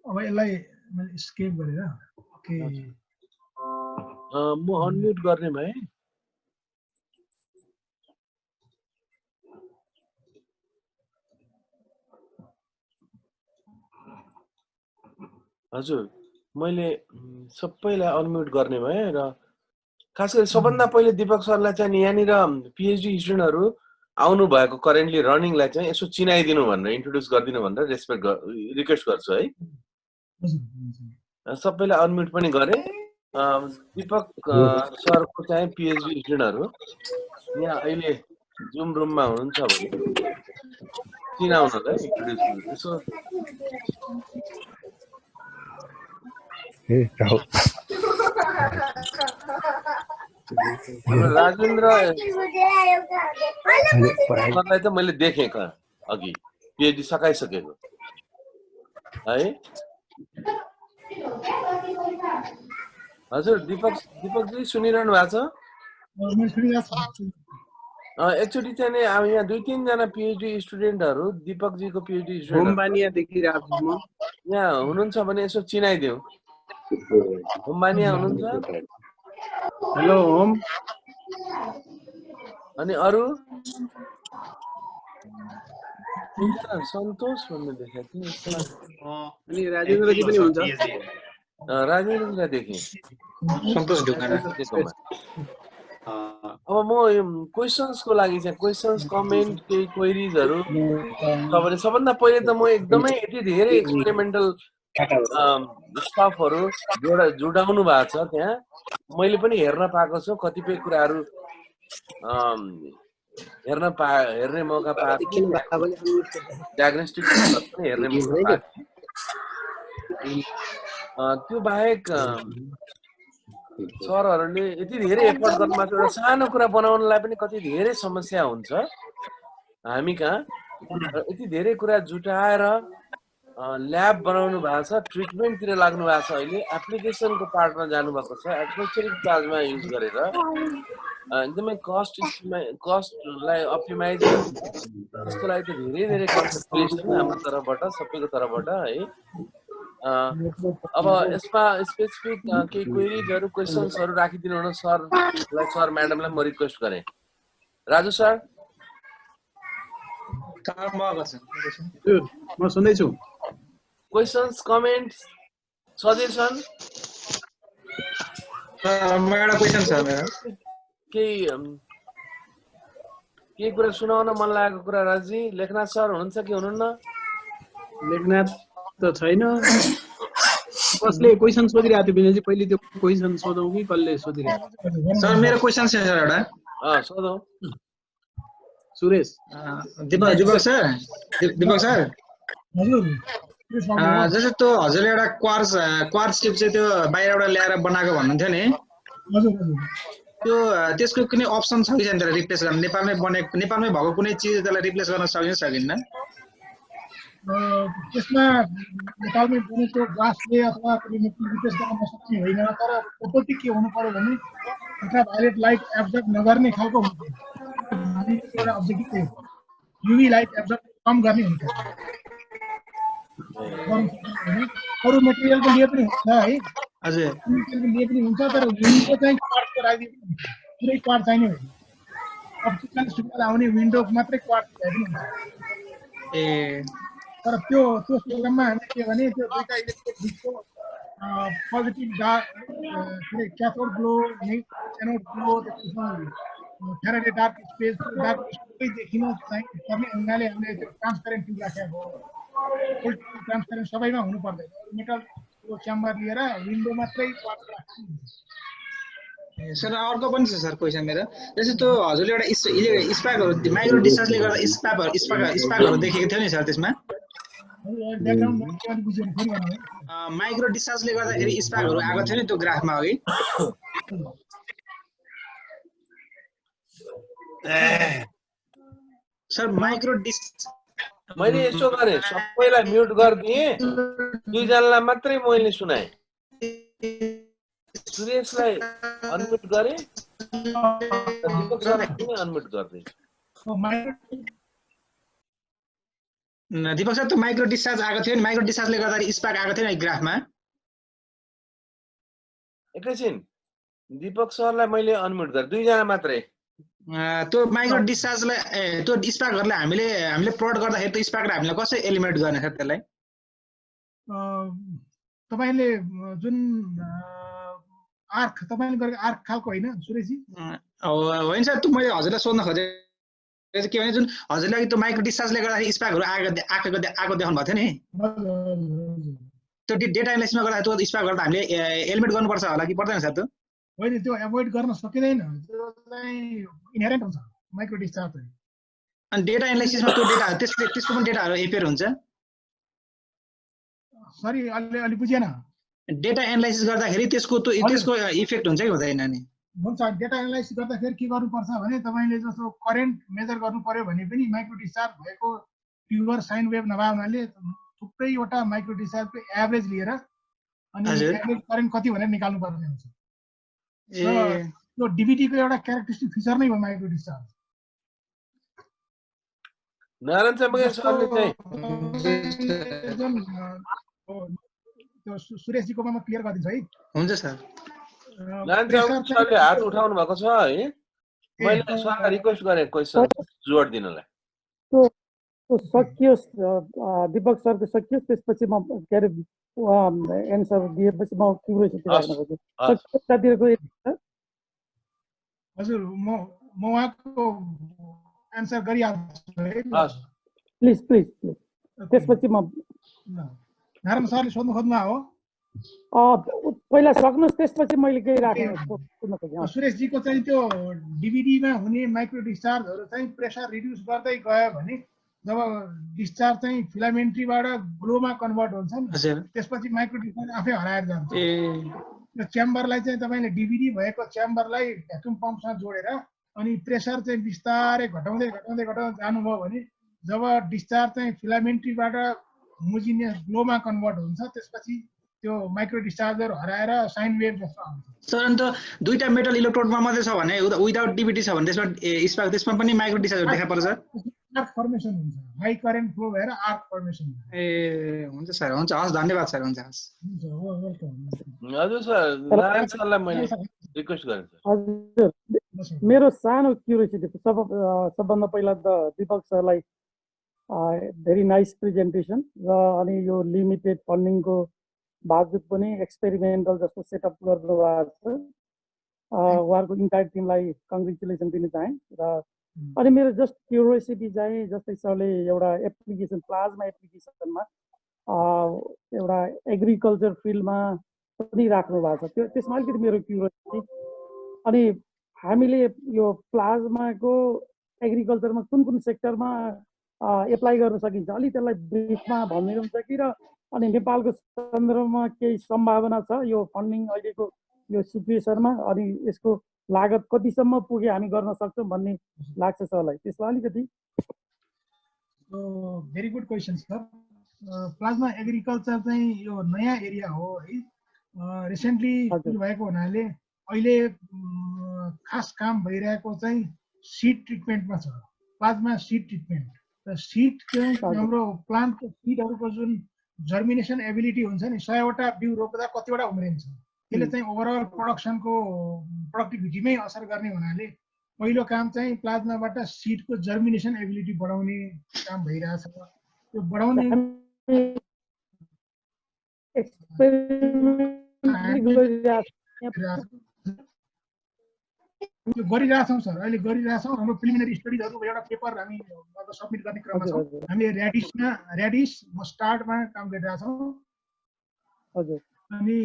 अब यसलाई मैले scape गरेर okay म unmute गर्ने भए हजुर मैले सबैलाई अनम्युट गर्ने भए र खास गरी सबभन्दा पहिले दीपक सरलाई चाहिँ यहाँनिर PhD स्टुडेन्टहरु आउनु भएको करेन्टली रनिङलाई चाहिँ यसो चिनाइदिनु भनेर इन्ट्रोड्युस गरिदिनु भनेर रिक्वेस्ट गर्छु है सबैलाई अनम्युट पनि गरे दीपक सरको चाहिँ PhD स्टुडेन्टहरु यहाँ अहिले जुम रुममा हुनुहुन्छ भने चिनाउनलाई इन्ट्रोड्युस यसो राजेन्द्र सरलाई त मैले देखेँ अघि PhD सकाइसकेको है हजुर दीपकजी सुनिरहनु भएको छ एकचोटि चाहिँ नि अब यहाँ 2-3 जना PhD स्टुडेन्टहरु दीपकजीको PhD स्टुडेन्ट होमबानिया देखिरहेको छु म यहाँ हुनुहुन्छ भने यसो चिनाइदेऊ होमबानिया हुनुहुन्छ हेलो होम अनि अरु सन्तोष भन्ने देखेको थिएँ अनि राजेन्द्रजी पनि हुन्छ राजेन्द्रलाई देखेँ सन्तोष ढुङ्गाना अब म क्वेशन्सको लागि चाहिँ क्वेशन्स कमेन्ट केही क्वेरीजहरु तपाईले सबभन्दा पहिले त म एकदमै यति धेरै एक्सपेरिमेन्टल स्टाफहरु जुडाउनु भएको छ त्यहाँ मैले पनि हेर्न पाएको छु कतिपय कुराहरु हेर्ने मौका पाएको डायग्नोस्टिक पनि हेर्ने मौका त्यो बाहेक सरहरुले यति धेरै एफर्ट गर्नु मात्र एउटा सानो कुरा बनाउनलाई पनि कति धेरै समस्या हुन्छ हामी कहाँ यति धेरै कुरा जुटाएर ल्याब बनाउनु भएको छ ट्रिटमेन्ट तिर लाग्नु भएको छ अहिले एप्लिकेसनको पार्टमा जानु भएको छ एटमोस्फेरिक प्लाज्मा युज गरेर एकदमै कस्टलाई अप्टिमाइज त्यसको लागि त धेरै कन्सन्ट्रेसन हाम्रो तर्फबाट सबैको तर्फबाट है अब यसमा स्पेसिफिक केही क्वेरीजहरु क्वेशन्सहरु राखिदिनु होला सर म्याडमलाई म रिक्वेस्ट गरे राजु सर म सुन्दै छु क्वेशन्स कमेन्ट्स सजेसन एउटा क्वेशन छ मेरो केही कुरा सुनाउन मन लागेको कुरा राजी लेखनाथ सर हुनुहुन्छ कि हुनुहुन्न लेखनाथ त छैन कसले क्वेशन सोधिरहेको थियो विनयजी पहिले त्यो क्वेशन सोधौ कि कसले सोधिरहेको सर मेरो क्वेशन छ एउटा सोधौ सुरेश दिपक सर हजुर सुरेश बाबु हो। जस्तो त्यो हजुरले एउटा क्वार्स टिप चाहिँ त्यो बाहिरबाट ल्याएर बनाएको भन्नुहुन्थ्यो नि हजुर हजुर त्यो त्यसको कुनै अप्सन छ कि छैन त्यसलाई रिप्लेस गर्न नेपालमै भएको कुनै चिज त्यसलाई रिप्लेस गर्न सकिन्न त्यसमा नेपालमै बनेको ग्लासले अथवा कुनै रिप्लेस गर्न नसक्ने होइन तर प्रोपर्टी के हुनु पर्यो भने अल्ट्राभायोलेट लाइट एब्जर्ब नगर्ने खालको हुनु पर्यो एउटा अब्जेक्टिभ त्यही हो युभी लाइट एब्जर्ब कम गर्ने हुन्छ अरू मेटेरियलको लिए पनि हुन्छ है हजुर मेटेरियलको लिए पनि हुन्छ तर विन्डो चाहिँ क्वार्ट्जको राखिदिनु पुरै क्वार्ट्ज चाहिने होइन अप्टिकल सिग्नल आउने विन्डो मात्रै क्वार्ट्ज भए पनि हुन्छ ए तर त्यो प्रोग्राममा हामीले के भने त्यो दुईटा इलेक्ट्रिक डिस्कको positive cathode glow anode glow त्यसमा फ्याराडे डार्क स्पेस डार्क स्पेसकै देखिन चाहिँ पर्ने हुनाले हामीले त्यो ट्रान्सपेरेन्ट ट्युब राखेको हो ट्रान्सपेरेन्ट सबैमा हुनु पर्दैन मेटलको च्याम्बर लिएर विन्डो मात्रै क्वार्ट्ज राख्नु सर अर्को पनि छ सर क्वेसन मेरो जस्तो त्यो हजुरले एउटा स्पार्कहरू माइक्रो डिस्चार्जले गर्दा स्पार्कहरू देखेको थियो नि सर त्यसमा माइक्रो डिस्चार्जले गर्दाखेरि स्पार्कहरू आएको थियो नि त्यो ग्राफमा अघि सर माइक्रो मैले यसो गरेँ सबैलाई म्युट गरिदिएँ दुईजनालाई मात्रै मैले सुनाएँ सुरेशलाई अनम्युट गरेँ दीपक सरलाई पनि अनम्युट गरिदिएँ दीपक सर त्यो माइक्रो डिस्चार्ज आएको थियो नि माइक्रो डिस्चार्जले गर्दाखेरि स्पार्क आएको थियो नि ग्राफमा एकैछिन दीपक सरलाई मैले अनम्युट गरेँ दुईजना मात्रै त्यो माइक्रो डिस्चार्जलाई त्यो स्पार्कहरूलाई हामीले प्लट गर्दाखेरि त्यो स्पार्कलाई हामीले कसरी एलिमिनेट गर्ने सर त्यसलाई तपाईले जुन आर्क तपाईले गरेको आर्क खालको होइन सुरेशजी होइन सर त्यो मैले हजुरलाई सोध्न खोजेँ के भने जुन हजुरलाई त्यो माइक्रो डिस्चार्जले गर्दाखेरि स्पार्कहरू आएको देखाउनु भएको थियो नि त्यो डेटा एनालाइसिसमा गर्दा त्यो स्पार्क गर्दा हामीले एलिमिनेट गर्नुपर्छ होला कि पर्दैन सर त्यो होइन त्यो एभोइड गर्न सकिँदैन त्यो चाहिँ इनहेरेन्ट हुन्छ माइक्रो डिस्चार्ज अनि डेटा एनालाइसिसमा त्यो डेटा त्यसको पनि डेटाहरू एपियर हुन्छ सरी अलि बुझेन डेटा एनालाइसिस गर्दाखेरि त्यसको इफेक्ट हुन्छ कि हुँदैन नि हुन्छ डेटा एनालाइसिस गर्दाखेरि के गर्नुपर्छ भने तपाईले जस्तो करेन्ट मेजर गर्नु पर्यो भने पनि माइक्रो डिस्चार्ज भएको प्युर साइन वेभ नभए हुनाले थुप्रैवटा माइक्रो डिस्चार्जको एभरेज लिएर अनि एभरेज करेन्ट कति भनेर निकाल्नु पर्ने हुन्छ त्यो डीबीटी को एउटा क्यारेक्टरिस्टिक फिचर नै हो माइक्रो डिस्चार्ज नारायण सरले चाहिँ त्यो सुरेशजीको म क्लियर गरिदिन्छु है हुन्छ सर नारायण सरले हात उठाउनु भएको छ है मैले सरलाई रिक्वेस्ट गरेँ क्वेसन जोड दिनलाई त्यो सकियोस् दीपक सरको सकियोस् त्यसपछि म के अरे एन्सर दिएपछि म क्युरियोसिटी राख्न खोज्छु साथीहरुको हजुर म उहाँको एन्सर गरिहाल्छु है प्लिज त्यसपछि म नारायण सरले सोध्नु खोज्नु हो पहिला सक्नुस् त्यसपछि मैले केही राख्न खोजेँ सुरेशजीको चाहिँ त्यो डीबीडीमा हुने माइक्रो डिस्चार्जहरु चाहिँ प्रेसर रिड्युस गर्दै गयो भने जब डिस्चार्ज चाहिँ फिलामेन्ट्रीबाट ग्लोमा कन्भर्ट हुन्छ नि त्यसपछि माइक्रो डिस्चार्ज आफै हराएर जान्छ त्यो च्याम्बरलाई चाहिँ तपाईले डीबीडी भएको च्याम्बरलाई भ्याक्युम पम्पसँग जोडेर अनि प्रेसर चाहिँ बिस्तारै घटाउँदै जानुभयो भने जब डिस्चार्ज चाहिँ फिलामेन्ट्रीबाट होमोजिनियस ग्लोमा कन्भर्ट हुन्छ त्यसपछि त्यो माइक्रो डिस्चार्जर हराएर साइन वेभ जस्तो आउँछ सर अन्त दुईटा मेटल इलेक्ट्रोडमा मात्रै छ भने विदाउट डीबीटी छ भने त्यसमा पनि माइक्रो डिस्चार्ज देखा पर्छ आर्क फर्मेसन हुन्छ हाई करेन्ट फ्लो भएर आर्क फर्मेसन हुन्छ ए हुन्छ सर हुन्छ हस् धन्यवाद सर हुन्छ हस् हजुर सर नारायण सरलाई मैले रिक्वेस्ट गरेँ हजुर मेरो सानो क्युरियोसिटी सबभन्दा पहिला त दीपक सरलाई भेरी नाइस प्रेजेन्टेसन र अनि यो लिमिटेड फन्डिङको बावजुद पनि एक्सपेरिमेन्टल जस्तो सेटअप गर्नु भएको छ उहाँहरूको इन्टायर टिमलाई कङ्ग्रेचुलेसन दिन चाहे र अनि मेरो जस्ट क्युरियोसिटी चाहिँ जस्तै सरले एउटा एप्लिकेसन प्लाज्मा एप्लिकेसनमा एउटा एग्रिकल्चर फिल्डमा पनि राख्नु भएको छ त्यसमा अलिकति मेरो क्युरियोसिटी अनि हामीले यो प्लाज्माको एग्रिकल्चरमा कुन सेक्टरमा एप्लाई गर्न सकिन्छ अलि त्यसलाई ब्रिफमा भनिदिनुहुन्छ कि र अनि नेपालको सन्दर्भमा केही सम्भावना छ यो फन्डिङ अहिलेको यो सिचुएसनमा अनि यसको लागत कतिसम्म पुगे हामी गर्न सक्छौँ भन्ने लाग्छ सरलाई त्यसलाई अलिकति very good question sir plasma agriculture चाहिँ यो नयाँ एरिया हो है रिसेन्टली भएको हुनाले अहिले खास काम भइरहेको चाहिँ सीड ट्रिटमेन्टमा छ प्लाज्मा सीड ट्रिटमेन्ट र सीड चाहिँ हाम्रो प्लान्टको सीडहरूको जुन जर्मिनेसन एबिलिटी हुन्छ नि 100वटा बिउ रोप्दा कतिवटा उम्रिन्छ त्यसले चाहिँ ओभरअल प्रोडक्टिभिटीमै असर गर्ने हुनाले पहिलो काम चाहिँ प्लाज्माबाट सीडको जर्मिनेसन एबिलिटी बढाउने काम भइरहेछ त्यो बढाउने गरिरहेछौँ सर अहिले गरिरहेछौँ हाम्रो प्रिलिमिनरी स्टडिजहरू एउटा पेपर हामी अब सब्मिट गर्ने क्रममा छौँ हामीले ऱ्याडिस मस्टार्डमा काम गरिरहेछौँ अनि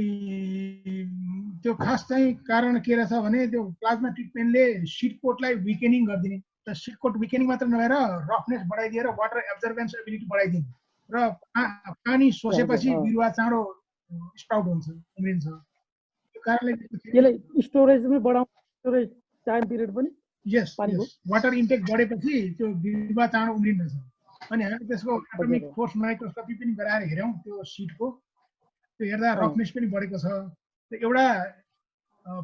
त्यो खास चाहिँ कारण के रहेछ भने त्यो प्लाज्मा ट्रिटमेन्टले सिड कोटलाई विकेनिङ गरिदिने र सिड कोट विकेनिङ मात्र नभएर रफनेस बढाइदिएर वाटर एब्जर्भेन्स एबिलिटी बढाइदिने र पानी सोसेपछि बिरुवा चाँडो स्प्राउट हुन्छ उम्रिन्छ त्यो कारणले स्टोरेजमै बढाउनु स्टोरेज टाइम पिरियड पनि यस वाटर इन्टेक बढेपछि त्यो बिरुवा चाँडो उम्रिन्छ अनि हामी त्यसको एटोमिक फोर्स माइक्रोस्कोपी पनि गराएर हेऱ्यौँ त्यो सिडको त्यो हेर्दा रफनेस पनि बढेको छ एउटा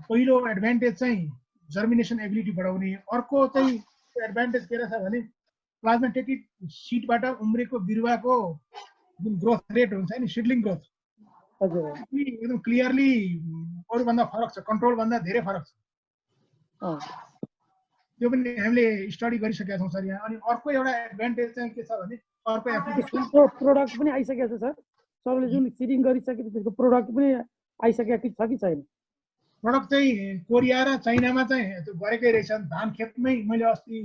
पहिलो एडभान्टेज चाहिँ जर्मिनेसन एबिलिटी बढाउने अर्को चाहिँ एडभान्टेज के रहेछ भने प्लाज्मेटेटिक सिडबाट उम्रेको बिरुवाको जुन ग्रोथ रेट हुन्छ नि सिडलिङ ग्रोथ एकदम क्लियरली अरूभन्दा फरक छ कन्ट्रोलभन्दा धेरै फरक छ त्यो पनि हामीले स्टडी गरिसकेका छौँ सर यहाँ अनि अर्को एउटा एडभान्टेज चाहिँ के छ भने अर्को एप्लिकेसन प्रोडक्ट पनि आइसकेको छ सर सबले जुन सिडिङ गरिसकेपछि त्यसको प्रोडक्ट पनि आइसकेको छ कि छैन प्रोडक्ट चाहिँ कोरिया र चाइनामा चाहिँ त्यो गरेकै रहेछ धान खेतमै मैले अस्ति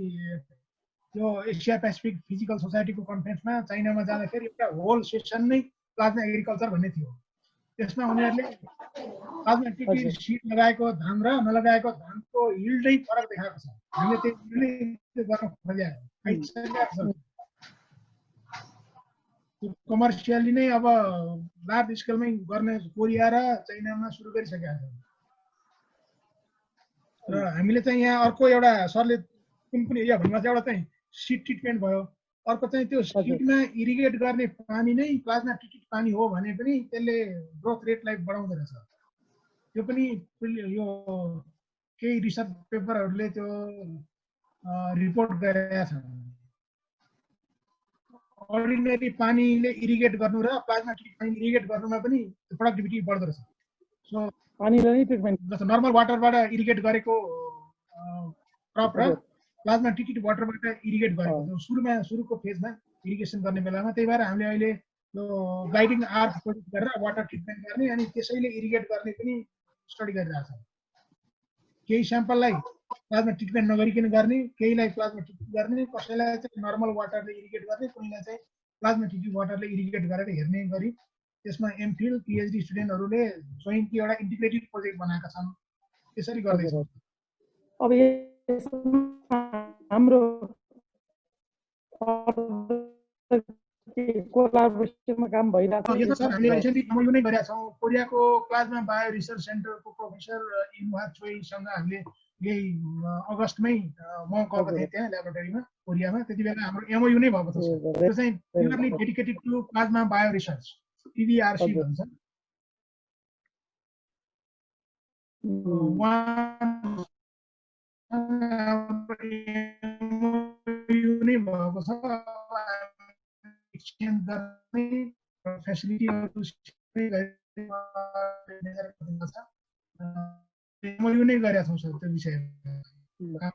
त्यो एसिया पेसिफिक फिजिकल सोसाइटीको कन्फरेन्समा चाइनामा जाँदाखेरि एउटा होल सेसन नै प्लाज्मा एग्रिकल्चर भन्ने थियो त्यसमा उनीहरूले प्लाज्मा टिटी सिड लगाएको धान र नलगाएको धानको यिल्डै फरक देखाएको छ हामीले त्यो गर्न खोजेका कमर्सियली नै अब लार्ज स्केलमै गर्ने कोरिया र चाइनामा सुरु गरिसकेका छौँ र हामीले चाहिँ यहाँ अर्को एउटा सरले कुन एरिया भन्नुभएको छ एउटा चाहिँ सिड ट्रिटमेन्ट भयो अर्को चाहिँ त्यो सिडमा इरिगेट गर्ने पानी नै प्लाज्मा ट्रिटेड पानी हो भने पनि त्यसले ग्रोथ रेटलाई बढाउँदो रहेछ त्यो पनि यो केही रिसर्च पेपरहरूले त्यो रिपोर्ट गरेका छन् अर्डिनरी पानीले इरिगेट गर्नु र प्लाज्मा ट्रिटेड पानी इरिगेट गर्नुमा पनि प्रोडक्टिभिटी बढ्दो रहेछ सो पानीलाई नै ट्रिटमेन्ट जस्तो नर्मल वाटरबाट इरिगेट गरेको क्रप र प्लाज्मा ट्रिटेड वाटरबाट इरिगेट गरेको सुरुको फेजमा इरिगेसन गर्ने बेलामा त्यही भएर हामीले अहिले यो गाइडिङ आर्क प्रोजेक्ट गरेर वाटर ट्रिटमेन्ट गर्ने अनि त्यसैले इरिगेट गर्ने पनि स्टडी गरिरहेको छ केही स्याम्पललाई प्लाज्मा ट्रिटमेन्ट नगरिकन गर्ने केहीलाई प्लाज्मा ट्रिटमेन्ट गर्ने कसैलाई चाहिँ नर्मल वाटरले इरिगेट गर्ने कुनैलाई चाहिँ प्लाज्मा ट्रिटेड वाटरले इरिगेट गरेर हेर्ने गरी त्यसमा एमफिल पिएचडी स्टुडेन्टहरूले जोइन्टली एउटा इन्टिग्रेटेड प्रोजेक्ट बनाएका छन् त्यसरी गर्दैछौँ अब हाम्रो कोलाबोरेसनमा काम भइरहेको यो त सर हामीले रिसेन्टली एमओयू नै गरेका छौँ कोरियाको प्लाज्मा बायो रिसर्च सेन्टरको प्रोफेसर इन्हा चोइसँग हामीले यही अगस्तमै म गएको थिएँ त्यहाँ ल्याबोरेटरीमा कोरियामा त्यति बेला हाम्रो एमओयू नै भएको छ त्यो चाहिँ purely dedicated to plasma bio research PBRC भन्छ नै भएको छ एक्सचेन्ज गर्ने फेसिलिटीहरू एमओयू नै गरेका छौँ सर त्यो विषयमा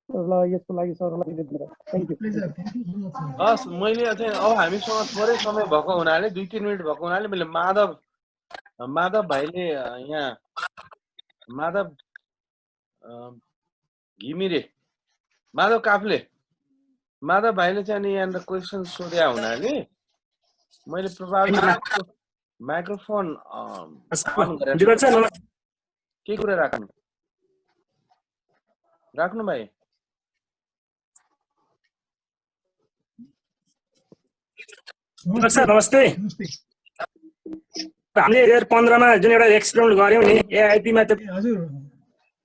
ल यसको लागि सरलाई धन्यवाद थ्यांक यू हस् मैले चाहिँ अब हामीसँग थोरै समय भएको हुनाले 2-3 मिनेट भएको हुनाले मैले माधव भाइले यहाँ माधव घिमिरे माधव काफले माधव भाइले चाहिँ अनि यहाँ क्वेसन सोधे हुनाले मैले प्रभावित माइक्रोफोन के कुरा राख्नु भाइ सर नमस्ते। नमस्ते। हामीले 2015 मा जुन एउटा एक्सपेरिमेन्ट गर्यौं नि एआईपी मा त हजुर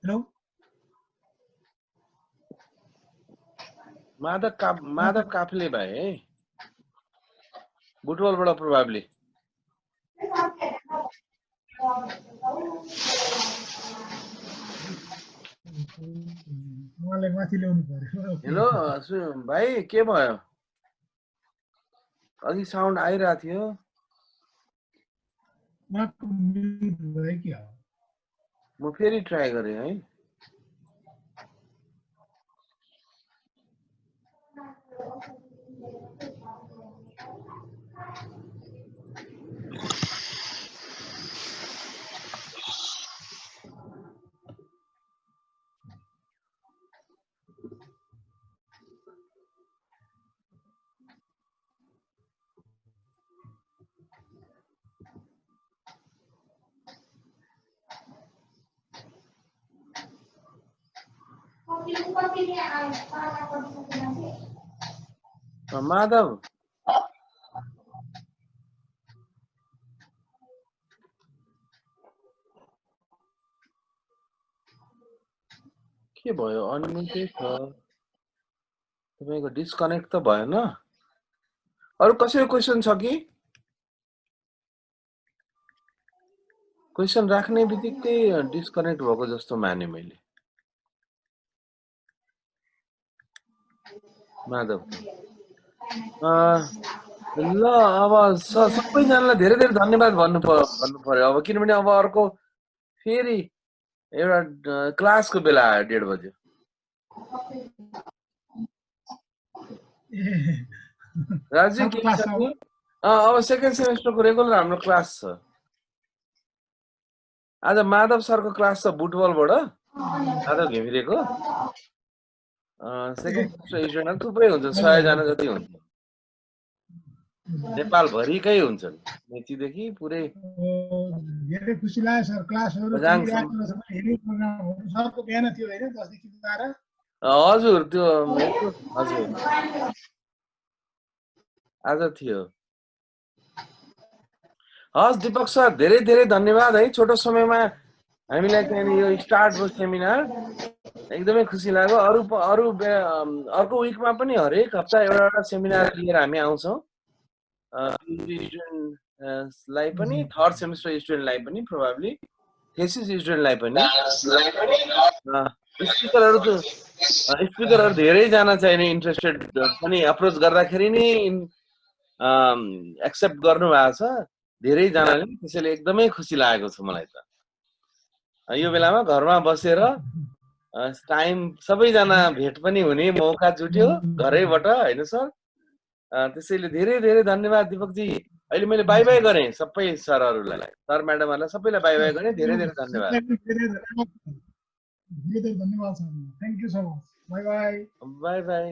हेलो माधव काफले भाइ बुटवलबाट प्रोभाब्ली उहाँलाई माथि ल्याउनु पर्यो। हेलो भाइ के भयो अघि साउन्ड आइरहेको थियो उहाँको म्युट भयो कि म फेरि ट्राई गरेँ है माधव के भयो अनम्युटेड छ तपाईको डिस्कनेक्ट त भएन अरु कसैको क्वेशन छ कि क्वेशन राख्ने बित्तिकै डिस्कनेक्ट भएको जस्तो माने मैले माधव ल अब सबैजनालाई धेरै धेरै धन्यवाद भन्नु पर्यो अब किनभने अब अर्को फेरि एउटा क्लासको बेला आयो 1:30 बजे राजु के छ अब सेकेन्ड सेमेस्टरको रेगुलर हाम्रो क्लास छ आज माधव सरको क्लास छ बुटबलबाट माधव घिमिरेको सेकेन्ड सेमेस्टर स्टुडेन्ट थुप्रै हुन्छ 100 जना जति हुन्छ नेपाल भरिकै हुन्छन् मेचीदेखि पुरै धेरै खुसी लाग्यो सर क्लासहरु हेर्ने प्रोग्रामहरु सरको बिहान थियो हैन 10 देखि 12 हजुर त्यो हजुर आज थियो हस् दीपक सर धेरै धेरै धन्यवाद है छोटो समयमा हामीलाई चाहिँ यो स्टार्ट भयो सेमिनार एकदमै खुसी लाग्यो अर्को विकमा पनि हरेक हप्ता एउटा सेमिनार लिएर हामी आउँछौं स्टुडेन्टलाई पनि थर्ड सेमेस्टर स्टुडेन्टलाई पनि प्रोबाब्ली थेसिस स्टुडेन्टलाई पनि स्पिकरहरु धेरै जना चाहिने इन्ट्रेस्टेड पनि अप्रोच गर्दाखेरि नि एक्सेप्ट गर्नु भएको छ धेरै जनाले त्यसैले एकदमै खुसी लागेको छ मलाई त यो बेलामा घरमा बसेर टाइम सबैजना भेट पनि हुने मौका जुट्यो घरैबाट हैन सर त्यसैले धेरै धेरै धन्यवाद दीपक जी अहिले मैले बाइ बाइ गरे सबै सरहरुलाई सर म्याडमहरुलाई सबैलाई बाइ बाइ गरे धेरै धेरै धन्यवाद धेरै धन्यवाद sir thank you so much bye bye bye bye